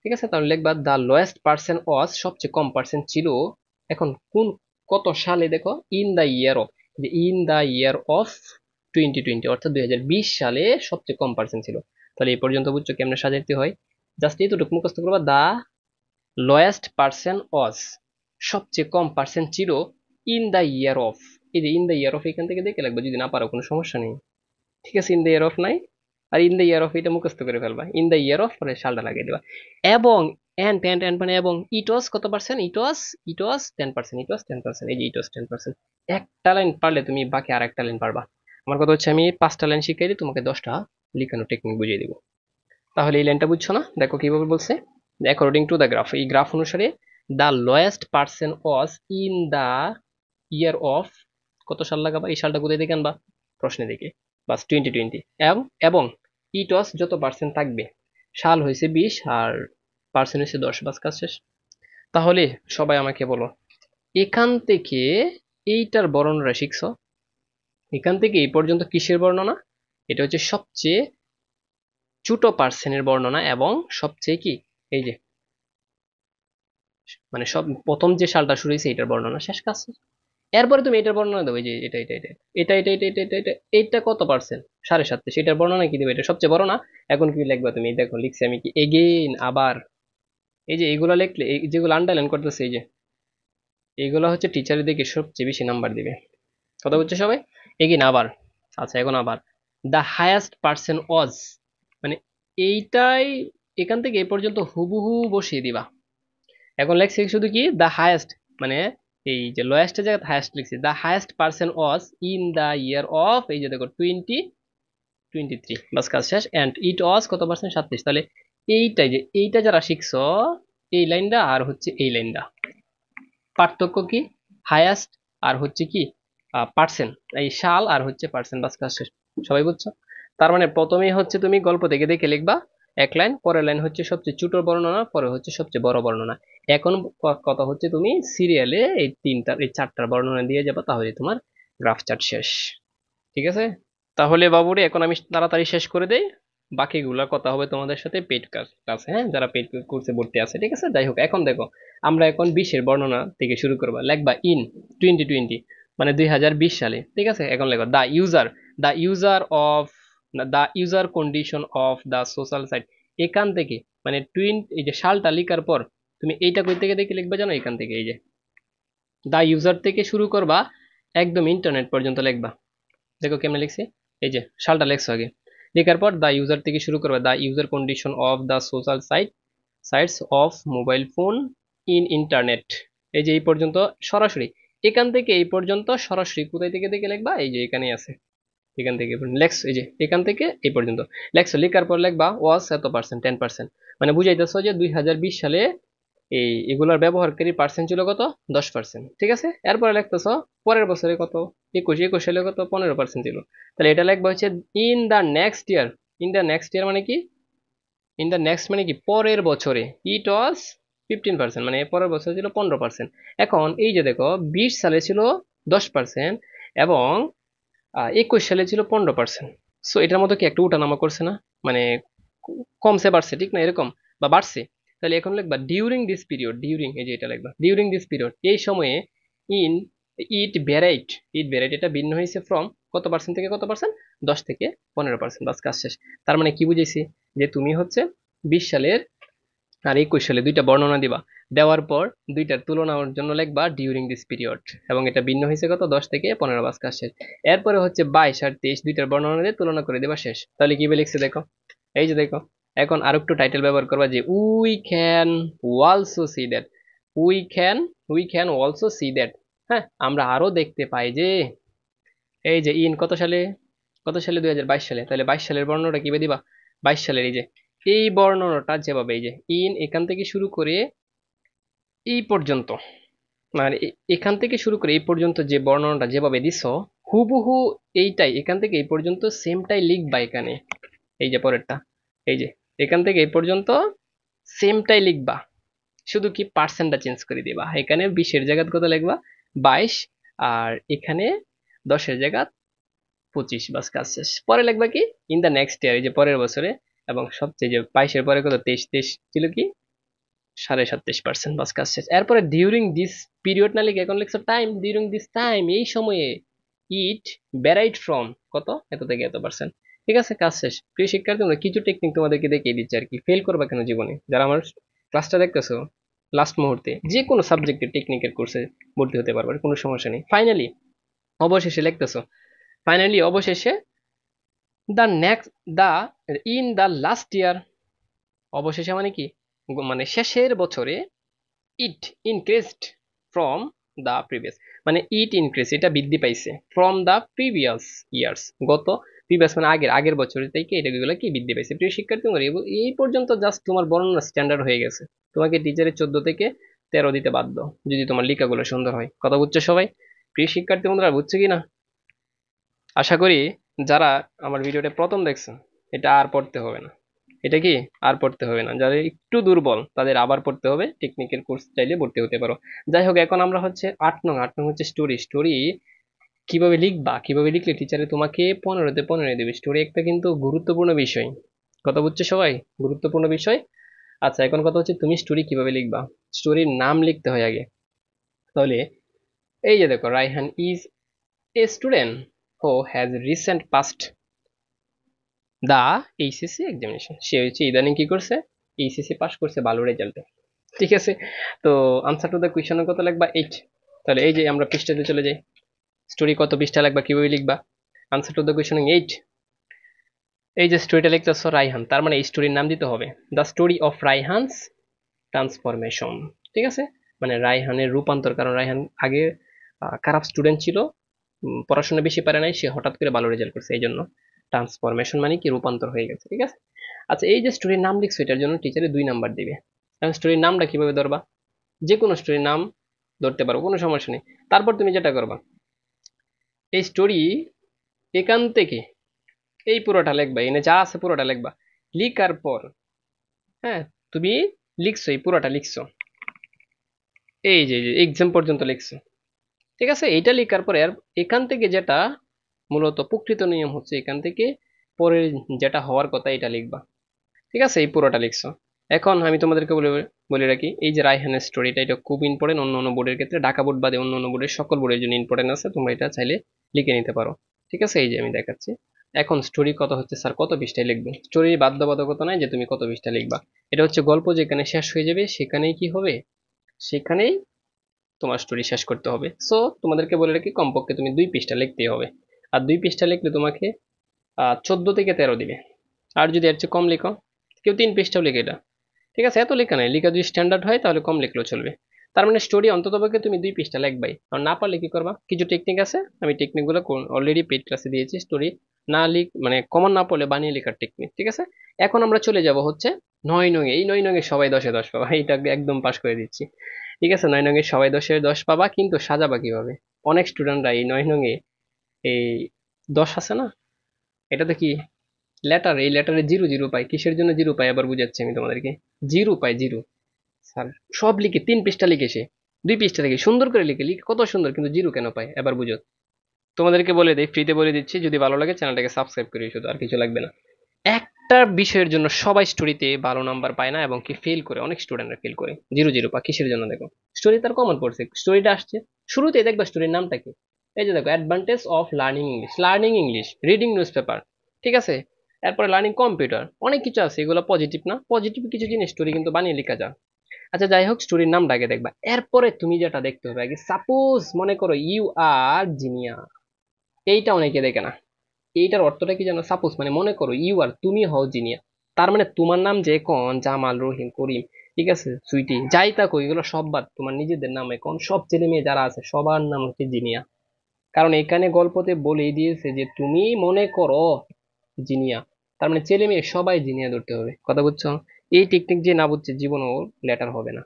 ঠিক আছে? তাহলে লিখবা দা লোয়েস্ট পার্সেন্ট ওয়াজ, সবচেয়ে কম পার্সেন্ট ছিল এখন কোন কত সালে, দেখো ইন দা ইয়ার অফ, যে ইন দা ইয়ার অফ 2020, অর্থাৎ 2020 সালে সবচেয়ে কম পার্সেন্ট ছিল। তাহলে এই পর্যন্ত বুঝছো কেমনে সাজাইতে হয়, জাস্ট এইটুকু মুখস্থ করবা, দা লোয়েস্ট পার্সেন্ট ওয়াজ, সবচেয়ে কম পার্সেন্ট ছিল ইন দা ইয়ার অফ, এই যে ইন দা ইয়ার অফ এখান থেকে দেখে লাগবে, যদি না পারো কোনো সমস্যা নেই, ঠিক আছে? ইন দা ইয়ার অফ নাই, আর ইন দা ইয়ার অফ এটা মুখস্থ করে ফেলবা, ইন দা ইয়ার অফ পরে সালটা লাগিয়ে দেবা, এবং এন্ড মানে এবং ইট ওয়াজ কত পার্সেন্ট, ইট ওয়াজ 10%, ইট ওয়াজ 10%, এই যে ইট ওয়াজ 10%। একটা লাইন পারলে তুমি বাকি আর একটা লাইন পারবা। আমার কথা হচ্ছে আমি 5টা লাইন শিখাই দিই, তোমাকে 10টা লিখানো টেকনিক বুঝিয়ে দিব। তাহলে এই লাইনটা বুঝছো না? দেখো কিভাবে বলছে, অ্যাকর্ডিং টু দ্য গ্রাফ, এই গ্রাফ অনুসারে the lowest percent was in the year of, কত সাল লাগাবা, এই সালটা কোথায় থেকে আনবা, প্রশ্নের দিকে, বাস 2020, এবং ইট ওয়াজ যত পার্সেন্ট থাকবে, সাল হয়েছে 20 আর পার্সেন্ট হয়েছে 10, বাস কাজ শেষ। তাহলে সবাই আমাকে বলো, এখান থেকে এইটার বর্ণনা শিখছো, এখান থেকে এই পর্যন্ত কিসের বর্ণনা, এটা হচ্ছে সবচেয়ে ছোট পার্সেন্টের বর্ণনা, এবং সবচেয়ে কি, এই যে মানে সব প্রথম যে সালটা শুরু হয়েছে এটার বর্ণনা, শেষ কাজ। এরপরে তুমি এটার বর্ণনা দেবো, যে এটা এটা এটা এটা এটা এটা এটা এটা এটা এইটা কত পার্সেন্ট, 37, সেটার বর্ণনা কি দেবে, এটা সবচেয়ে বড় না? এখন কি লিখবা তুমি, দেখো লিখছি আমি কি, এগেইন আবার, এই যে এইগুলো লিখলে, এই যেগুলো আন্ডারলাইন করতেছে, এই যে এইগুলো হচ্ছে টিচারের দিকে সবচেয়ে বেশি নাম্বার দিবে, কথা বলছে সবাই? এগেইন আবার, আচ্ছা এখন আবার দ্য হায়েস্ট পার্সেন্ট ওয়াজ, মানে এইটাই এখান থেকে এই পর্যন্ত হুবহু বসিয়ে দিবা। এখন লেখছি শুধু কি দ্য হায়েস্ট, মানে এই যে লোয়েস্টের জায়গায় হায়েস্ট লিখছি, the highest percent was in the year of, এই যে দেখো 2023, বাস কাজ শেষ। এন্ড ইট ওয়াজ কত পার্সেন্ট, 37। তাহলে এইটাই যে এইটা যারা শিখছো, এই লাইনটা আর হচ্ছে এই লাইনটা পার্থক্য কি, হায়েস্ট আর হচ্ছে কি পার্সেন্ট, এই সাল আর হচ্ছে পার্সেন্ট, বাস কাজ শেষ। সবাই বুঝছো? তার মানে প্রথমেই হচ্ছে তুমি গল্প থেকে দেখে লিখবা এক লাইন, পরের লাইন হচ্ছে সবচেয়ে ছোট বর্ণনা, পরে হচ্ছে সবচেয়ে বড় বর্ণনা। এখন কথা হচ্ছে তুমি সিরিয়ালে এই 4টার বর্ণনা দিয়ে যাবা, তাহলে তোমার গ্রাফ চার্ট শেষ, ঠিক আছে? তাহলে বাবুরে এখন আমি তাড়াতাড়ি শেষ করে দেই, বাকিগুলা কথা হবে তোমাদের সাথে পেইড ক্লাসে, হ্যাঁ, যারা পেইড কোর্সে ভর্তি আছে, ঠিক আছে? যাই হোক, এখন দেখো আমরা এখন 20-এর বর্ণনা থেকে শুরু করবা, লিখবা ইন 2020 মানে 2020 সালে, ঠিক আছে? এখন লেখো the user of, the user condition of the social site, এখান থেকে মানে এই যে সালটা লিখার পর তুমি এইটা কই থেকে দেখে লিখবে জানো, এখান থেকে এই যে দ্য ইউজার থেকে শুরু করবা, একদম ইন্টারনেট পর্যন্ত লিখবা। দেখো কেমন লিখছি, এই যে সালটা লেখছো আগে, লেখার পর দ্য ইউজার থেকে শুরু করবে, the user condition of the social sites of mobile phone in internet, এই যে এই পর্যন্ত সরাসরি, এখান থেকে এই পর্যন্ত সরাসরি কোথায় থেকে দেখে লিখবা, এই যে এখানেই আছে, এখান থেকে লেখছো, এই যে এখান থেকে এই পর্যন্ত লেখছো, লেখার পর লিখবা ওয়াজ এত পার্সেন্ট, 10%, মানে বুঝাইতেছো যে 2020 সালে এগুলার ব্যবহারকারী পার্সেন্ট ছিল কত, 10%, ঠিক আছে? এরপরে লিখতেছ পরের বছরে কত, 21 সালে কত, 15% ছিল। তাহলে এটা লিখবা হচ্ছে in the next year, in the next year মানে কি, ইন দা নেক্সট মানে কি পরের বছরে, ইট ওয়াজ 15%, মানে পরের বছরে ছিল 15%। এখন এই যে দেখো 20 সালে ছিল 10%, এবং 21 সালে ছিল 15%, সো এটার মধ্যে কি একটা উঠানামা করছে না, মানে কমছে বাড়ছে, ঠিক না এরকম, বা বাড়ছে। তাহলে এখন লিখবা ডিউরিং দিস পিরিয়ড, ডিউরিং, এই যে এটা লিখবা ডিউরিং দিস পিরিয়ড, এই সময়ে ইন ইট ভ্যারাইড এটা ভিন্ন হয়েছে ফ্রম কত পার্সেন্ট থেকে কত পার্সেন্ট, 10 থেকে 15%, বাস কাজ শেষ। তার মানে কি বুঝেছি, যে তুমি হচ্ছে 20 সালের আর 21 সালে দুইটা বর্ণনা দিবা, দেওয়ার পর দুইটার তুলনার জন্য লিখবা ডিউরিং দিস পিরিয়ড, এবং এটা ভিন্ন হয়েছে কত, 10 থেকে 15, বাস কাজ শেষ। এরপরে হচ্ছে 22 আর 23 দুইটার বর্ণনা দিয়ে তুলনা করে দেবা, শেষ। তাহলে কি লিখছে দেখো, এই যে দেখো এখন আর একটু টাইটেল ব্যবহার করবা যে we can also see that, we can also see that. হ্যাঁ, আমরা আরো দেখতে পাই যে, এই যে ইন কত সালে 2022 সালে, তাহলে 22 সালের বর্ণনাটা কিভাবে দিবা? 22 সালের এই বর্ণনাটা যেভাবে, এই যে ইন এখান থেকে শুরু করে এই পর্যন্ত, মানে এখান থেকে শুরু করে এই পর্যন্ত যে বর্ণনাটা যেভাবে দিছো, হুবহু এইটাই এখান থেকে এই পর্যন্ত সেমটাই লিখবা এখানে। এই যে পরেরটা, এই যে এখান থেকে এই পর্যন্ত সেমটাই লিখবা, শুধু কি পার্সেন্টটা চেঞ্জ করে দিবা। এখানে 20-এর জায়গায় কত লিখবা? 22, আর এখানে 10-এর জায়গায় 25, বাস কাজ শেষ। পরে লিখবা কি ইন দ্য নেক্সট ইয়ার, এই যে পরের বছরে, এবং সবচেয়ে যে 22-এর পরে কত, 23 ছিল কি 27.5%, বাস কাজ শেষ। এরপরে ডিউরিং দিস পিরিয়ড না লিখে এখন লিখছো টাইম, ডিউরিং দিস টাইম, এই সময়ে ইট ভ্যারাইড ফ্রম কত, এত থেকে এত পার্সেন্ট। ঠিক আছে, কাজ শেষ। প্রিয় শিক্ষার্থী, তোমরা কিছু টেকনিক তোমাদেরকে দেখিয়ে দিচ্ছি আর কি, ফেল করবা কেন জীবনে। যারা আমার ক্লাসটা দেখতেছো, লাস্ট মুহূর্তে যে কোনো সাবজেক্টের টেকনিকের কোর্সে ভর্তি হতে পারবে, কোনো সমস্যা নেই। ফাইনালি অবশেষে লিখতেছো, ফাইনালি অবশেষে the next the in the last year, অবশেষে মানে কি, মানে শেষের বছরে, ইট ইনক্রিজড ফ্রম দ্য প্রিভিয়াস, মানে ইট ইনক্রিজ এটা বৃদ্ধি পাইছে, ফ্রম দ্য প্রিভিয়াস ইয়ার্স, গত প্রিভিয়াস মানে আগের আগের বছরের থেকে এটাগুলো কি বৃদ্ধি পাইছে। প্রিয় শিক্ষার্থী, এই পর্যন্ত জাস্ট তোমার বর্ণনা স্ট্যান্ডার্ড হয়ে গেছে, তোমাকে টিচারের 14 থেকে 13 দিতে বাধ্য, যদি তোমার লেখাগুলো সুন্দর হয়। কথা বুঝছো সবাই? প্রিয় শিক্ষার্থী বন্ধুরা, বুঝছো কি না? আশা করি যারা আমার ভিডিওটা প্রথম দেখছো, এটা আর পড়তে হবে না, এটা কি আর পড়তে হবে না। যারা একটু দুর্বল তাদের আবার পড়তে হবে, টেকনিকের কোর্স চাইলে ভর্তি হতে পারো। যাই হোক, এখন আমরা হচ্ছে 8 নং হচ্ছে স্টোরি। স্টোরি কিভাবে লিখবা, কিভাবে লিখলে টিচারে তোমাকে 15-তে 15 দেবে। স্টোরি একটা কিন্তু গুরুত্বপূর্ণ বিষয়, কথা বুঝছো সবাই? গুরুত্বপূর্ণ বিষয়। আচ্ছা, এখন কথা হচ্ছে তুমি স্টোরি কিভাবে লিখবা। স্টোরির নাম লিখতে হয় আগে। তাহলে এই যে দেখো, Raihan is a student who has recent past the HSC examination. সে হচ্ছে ইদানিং কি করছে, এইচএসসি পাস করছে ভালো রেজাল্টে। ঠিক আছে, তো আনসার টু দ্য কোয়েশ্চেনের কত লিখবা? 8। তাহলে এই যে আমরা পৃষ্ঠাতে চলে যাই, স্টোরি কত পৃষ্ঠা লিখবা, কিভাবে লিখবা? Answer to the question 8। এই যে স্টোরিটা লিখতেছো রায়হান, তার মানে এই স্টোরির নাম দিতে হবে the story of Raihan's transformation. ঠিক আছে, মানে রায়হানের রূপান্তর, কারণ রায়হান আগে খারাপ স্টুডেন্ট ছিল, পড়াশোনা বেশি পারে নাই, সে হঠাৎ করে ভালো রেজাল্ট করছে, এই জন্য ট্রান্সফরমেশন মানে কি রূপান্তর হয়ে গেছে। ঠিক আছে, আচ্ছা এই যে স্টোরির নাম লিখছো, এটার জন্য টিচারে 2 নাম্বার দিবে। এখন স্টোরির নামটা কিভাবে ধরবা? যে কোনো স্টোরির নাম ধরতে পারো, কোনো সমস্যা নেই। তারপর তুমি যেটা করবা, এই স্টোরি এখান থেকে এই পুরোটা লিখবা, এনে যা আছে পুরোটা লিখবা। লিখার পর, হ্যাঁ, তুমি লিখছো, এই পুরোটা লিখছো, এই যে এক্সাম পর্যন্ত লিখছো। ঠিক আছে, এইটা লেখার পরে আর এখান থেকে যেটা মূলত প্রকৃত নিয়ম হচ্ছে, এখান থেকে পরে যেটা হওয়ার কথা এটা লিখবা। ঠিক আছে, এই পুরোটা লিখছো। এখন আমি তোমাদেরকে বলে বলে রাখি, এই যে রায়হানের স্টোরিটা, এটা খুব ইম্পর্টেন্ট। অন্য অন্য বোর্ডের ক্ষেত্রে, ঢাকা বোর্ড বাদে অন্য অন্য বোর্ডের সকল বোর্ডের জন্য ইম্পর্টেন্ট আছে, তোমরা এটা চাইলে লিখে নিতে পারো। ঠিক আছে, এই যে আমি দেখাচ্ছি। এখন স্টোরি কত হচ্ছে, স্যার কত পৃষ্ঠায় লিখবো? স্টোরির বাধ্যবাধকতা নাই যে তুমি কত পৃষ্ঠা লিখবা, এটা হচ্ছে গল্প যেখানে শেষ হয়ে যাবে সেখানেই কি হবে, সেখানেই তোমার স্টোরি শেষ করতে হবে। সো তোমাদেরকে বলে রাখি, কমপক্ষে তুমি 2 পৃষ্ঠা লিখতেই হবে। আর 2 পৃষ্ঠা লিখলে তোমাকে 14 থেকে 13 দিবে। আর যদি এর চেয়ে কম লিখো, কেউ 3 পৃষ্ঠাও লিখে এটা, ঠিক আছে, এত লেখা নাই, লেখা যদি স্ট্যান্ডার্ড হয় তাহলে কম লিখলেও চলবে। তার মানে স্টোরি অন্ততপক্ষে তুমি 2 পৃষ্ঠা লিখবাই। আর না পারলে কি করবা, কিছু টেকনিক আছে, আমি টেকনিকগুলো অলরেডি পেইড ক্লাসে দিয়েছি। স্টোরি না মানে কমন না পড়লে বানিয়ে লেখার টেকনিক। ঠিক আছে, এখন আমরা চলে যাব হচ্ছে 9 নং। এই 9 নং সবাই 10-এ 10 পাবা, এটা একদম পাস করে দিচ্ছি। ঠিক আছে, 9 নং সবাই 10-এ 10 পাবা, কিন্তু সাজাবা কিভাবে? অনেক স্টুডেন্টরা এই 9 নং এই 10 আছে না, এটাতে কি লেটার, এই লেটারে 0 0 পায়। কিসের জন্য 0 পায় আবার বুঝাচ্ছি আমি তোমাদেরকে। 0 পায়, 0। স্যার সব লিখে 3 পৃষ্ঠা লিখে, সে 2 পৃষ্ঠা লিখে সুন্দর করে লিখে লিখে কত সুন্দর, কিন্তু 0 কেন পায় এবার বুঝো। তোমাদেরকে বলে দিই, ফ্রিতে বলে দিচ্ছি, যদি ভালো লাগে চ্যানেলটাকে সাবস্ক্রাইব করি, শুধু আর কিছু লাগবে না। একটা বিষয়ের জন্য সবাই স্টোরিতে ভালো নাম্বার পায় না, এবং কি ফেল করে, অনেক স্টুডেন্টরা ফেল করে 0 0 পা। কিসের জন্য? দেখো, স্টোরি তার কমন পড়ছে, স্টোরিটা আসছে শুরুতে, দেখবা স্টোরির নামটা কি। এই যে দেখো, advantage of learning English, reading news paper. ঠিক আছে, এরপরে লার্নিং কম্পিউটার, অনেক কিছু আছে, এগুলো পজিটিভ না, পজিটিভ কিছু জিনিস স্টোরি কিন্তু বানিয়ে লেখা যায়। আচ্ছা যাই হোক, স্টোরির নামটা আগে দেখবা। এরপরে তুমি যেটা দেখতে হবে আগে, সাপোজ মনে করো ইউ আর জিনিয়া, এইটা অনেকে দেখে না। এইটার অর্থটা কি জানো? সাপোজ মানে মনে করো ইউ আর, তুমি হও জিনিয়া। তার মানে তোমার নাম যে কোন জামাল, রহিম, করিম, ঠিক আছে, সুইটি, যাই থাকো, এগুলো সব বাদ, তোমার নিজেদের নাম এখন সব ছেলে মেয়ে যারা আছে সবার নাম হচ্ছে জিনিয়া। কারণ এখানে গল্পতে বলেই দিয়েছে যে তুমি মনে করো জিনিয়া, তার মানে ছেলে মেয়ে সবাই জিনিয়া ধরতে হবে। কথা বুঝছো? এই টেকনিক যে না বুঝছে জীবনও লেটার হবে না,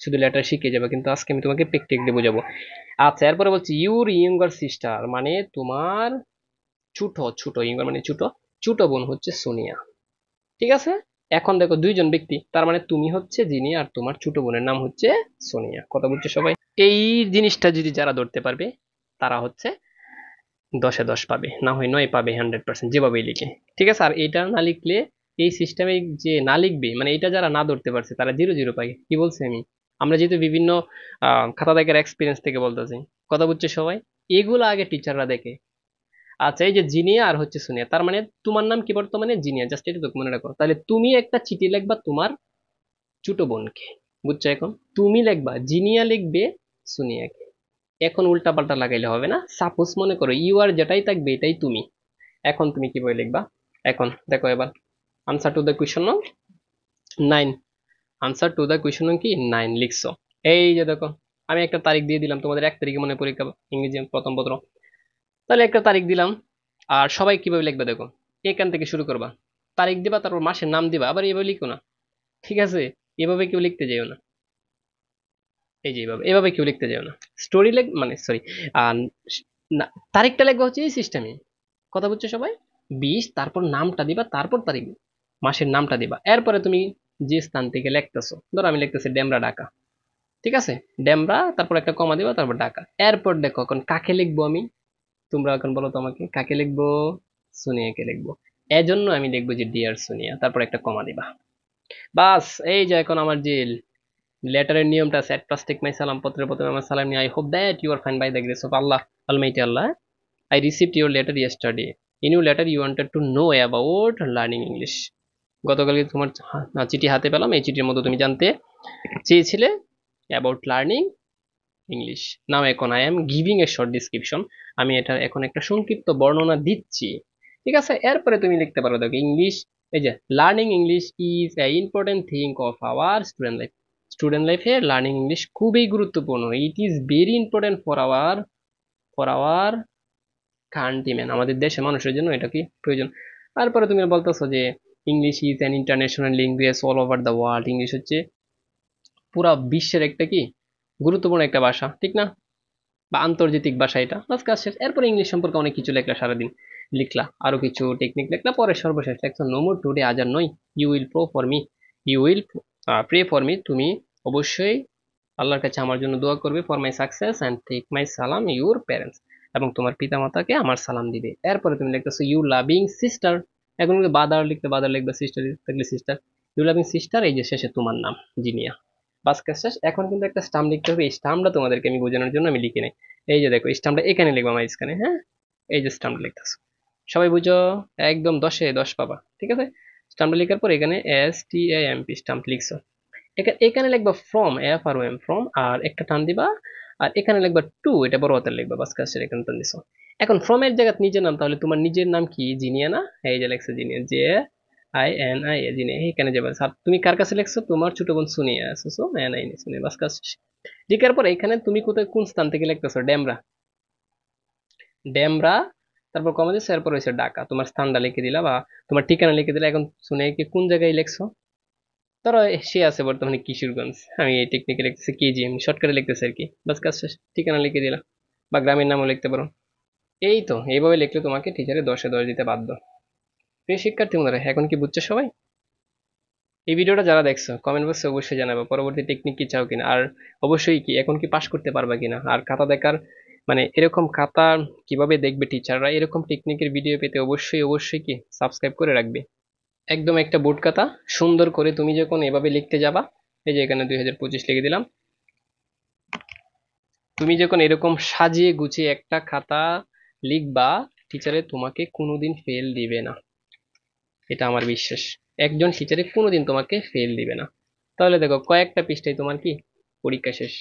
শুধু লেটার শিখে যাবে, কিন্তু আজকে আমি তোমাকে প্র্যাকটিক্যালি দিয়ে বোঝাবো। আচ্ছা, এরপরে বলছি ইউর ইয়ঙ্গার সিস্টার, মানে তোমার ছোট, ছোট ইয়ঙ্গার মানে ছোট, ছোট বোন হচ্ছে সোনিয়া। ঠিক আছে, এখন দেখো দুইজন ব্যক্তি, তার মানে তুমি হচ্ছে জিনিয়া আর তোমার ছোট বোনের নাম হচ্ছে সোনিয়া। কথা বুঝছো সবাই? এই জিনিসটা যদি যারা ধরতে পারবে তারা হচ্ছে 10-এ 10 পাবে, না হয় 9 পাবে 100%, যেভাবেই লিখে। ঠিক আছে, আর এটা না লিখলে এই সিস্টেমে যে না লিখবে, মানে এটা যারা না ধরতে পারছে তারা 0-0 পায়। কি বলছি আমি? আমরা যেহেতু বিভিন্ন খাতা দেখার এক্সপিরিয়েন্স থেকে বলতেছি। কথা বুঝছে সবাই? এগুলো আগে টিচাররা দেখে। আচ্ছা, এই যে জিনিয়া আর হচ্ছে সুনিয়া, তার মানে তোমার নাম কি বর্তমানে? জিনিয়া, জাস্ট এটা তো মনে রাখো। তাহলে তুমি একটা চিঠি লিখবা তোমার ছোট বোনকে, বুঝছো? এখন তুমি লিখবা জিনিয়া, লিখবে সুনিয়াকে। এখন উল্টা পাল্টা লাগাইলে হবে না। সাপোজ মনে করো ইউ আর যেটাই থাকবে এটাই তুমি। এখন তুমি কিভাবে লিখবা? এখন দেখো এবার, আনসার টু দ্য কোয়েশ্চন নং 9, আনসার টু দ্য কোয়েশ্চন নং কি 9 লিখছো। এই যে দেখো, আমি একটা তারিখ দিয়ে দিলাম, তোমাদের 1 তারিখে মনে পরীক্ষা, ইংরেজি প্রথম পত্র, তাহলে একটা তারিখ দিলাম। আর সবাই কিভাবে লিখবে দেখো, এখান থেকে শুরু করবা, তারিখ দিবা, তারপর মাসের নাম দিবা, আবার এভাবে লিখো না। ঠিক আছে, এভাবে কেউ লিখতে যাও না। এই যে এভাবে এভাবে কেউ লিখতে যাও না। স্টোরি লেখ মানে সরি, আর তারিখটা লিখবা হচ্ছে এই সিস্টেমে। কথা বুঝছো সবাই? 20, তারপর নামটা দিবা, তারপর তারিখ, মাসের নামটা দিবা। এরপরে তুমি যে স্থান থেকে লিখতেছো, ধরো আমি লিখতেছি ডেমরা, ঢাকা। ঠিক আছে, ডেমরা, তারপর একটা কমা দিবা, তারপর ঢাকা। এরপর দেখো এখন কাকে লিখবো আমি, তোমরা এখন বলো তো আমাকে কাকে লিখবো? সোনিয়াকে লিখবো। এজন্য আমি লিখবো যে ডিয়ার সোনিয়া, তারপর একটা কমা দিবা। বাস, এই যে এখন আমার যে লেটারের নিয়মটা আছে, এট ফার্স্ট টেক মাই সালাম, পত্রের প্রথমে আমার সালাম নিয়ে, I hope that you are fine by the grace of Allah, almighty Allah. I received your letter yesterday. In your letter, you wanted to know about learning English. গতকালকে তোমার চিঠি হাতে পেলাম, এই চিঠির মধ্যে তুমি জানতে চেয়েছিলে অ্যাবাউট লার্নিং ইংলিশ। নাও এখন I am giving a short description, আমি এটা এখন একটা সংক্ষিপ্ত বর্ণনা দিচ্ছি। ঠিক আছে, এরপরে তুমি লিখতে পারো দেখো ইংলিশ, এই যে learning English is a important thing of our student life. Student লাইফে লার্নিং ইংলিশ খুবই গুরুত্বপূর্ণ। It is very important for our countryman, আমাদের দেশের মানুষের জন্য এটা কি প্রয়োজন। তারপরে তুমি বলতেছো যে English is an international language all over the world, English হচ্ছে পুরা বিশ্বের একটা কি গুরুত্বপূর্ণ একটা ভাষা, ঠিক না? বা আন্তর্জাতিক ভাষা এটা। বাস কাজ শেষ। এরপরে ইংলিশ সম্পর্কে অনেক কিছু লেখলা, সারাদিন লিখলা, আরো কিছু টেকনিক লেখলা, পরে সর্বশেষ লেখছো নো মোর টুডে, আজ আর নয়, you will pray for me, you will pray for me, তুমি অবশ্যই আল্লাহর কাছে আমার জন্য দোয়া করবে, for my success and take my সালাম ইউর প্যারেন্টস, এবং তোমার পিতামাতাকে আমার সালাম দিবে। এরপরে তুমি লিখতেছো ইউ লাভিং সিস্টার, এখন কিন্তু বাদার লিখতে বাদার লিখবে, সিস্টার থাকলে সিস্টার, ইউ লাভিং সিস্টার, এই যে শেষে তোমার নাম জিনিয়া। বাস কাজ শেষ। এখন কিন্তু একটা স্টাম্প লিখতে হবে, এই স্টাম্পটা তোমাদেরকে আমি বোঝানোর জন্য আমি লিখে নেই। এই যে দেখো স্টাম্পটা এখানে লিখবো আমার স্ক্যানে, হ্যাঁ, এই যে স্টাম্পটা লিখতেছো, সবাই বুঝো? একদম 10-এ 10 পাবা। ঠিক আছে, স্টাম্পটা লেখার পর এখানে STAMP স্টাম্প লিখছো। এখানে লিখবা ফ্রম, FROM ফ্রম, আর একটা টান দিবা, আর এখানে লিখবা টু, এটা বড় হাতের লিখবা, বাস কাজ এখানে টান দিছো। এখন ফ্রম এর জায়গায় নিজের নাম, তাহলে তোমার নিজের নাম কি? জিনিয়া না? এই যে লেখছো জিনিয়া, JINI জিনিয়া, এখানে যাবে। আর তুমি কার কাছে লিখছো? তোমার ছোট বোন সুনিয়া আছে, সো NI সুনিয়া, বাস কাজ শেষ। লিখার পর এখানে তুমি কোথায় কোন স্থান থেকে লিখতেছো? ডেমরা, ডেমরা, তারপর কমা দিচ্ছ, এরপর হয়েছে ঢাকা, তোমার স্থানটা লিখে দিলা বা তোমার ঠিকানা লিখে দিলা। এখন শুনে কি কোন জায়গায় লিখছো? ধরো সে আছে বর্তমানে কিশোরগঞ্জ, আমি এই টেকনিকে লিখতেছি KGM, শর্টকাটে লিখতেছি আর কি, বাস কাজ শেষ। ঠিকানা লিখে দিলা, বা গ্রামের নামও লিখতে পারো। এই তো, এইভাবে লিখলে তোমাকে টিচারে 10-এ 10 দিতে বাধ্য। প্রিয় শিক্ষার্থী বন্ধুরা, এখন কি বুঝছো সবাই? এই ভিডিওটা যারা দেখছো কমেন্ট বক্সে অবশ্যই জানাবে পরবর্তী টেকনিক কি চাও কিনা, আর অবশ্যই কি এখন কি পাস করতে পারবা কিনা। আর খাতা দেখার মানে এরকম খাতা কিভাবে দেখবে টিচাররা, এরকম টেকনিকের ভিডিও পেতে অবশ্যই অবশ্যই কি সাবস্ক্রাইব করে রাখবে। একদম একটা বোর্ড খাতা সুন্দর করে তুমি যখন এভাবে লিখতে যাবা, এই যে এখানে 2025 লিখে দিলাম, তুমি যখন এরকম সাজিয়ে গুছিয়ে একটা খাতা লিখবা, টিচারে তোমাকে কোনোদিন ফেল দিবে না, এটা আমার বিশ্বাস। একজন টিচারে কোনোদিন তোমাকে ফেল দিবে না। তাহলে দেখো কয়েকটা পৃষ্ঠায় তোমার কি পরীক্ষা শেষ।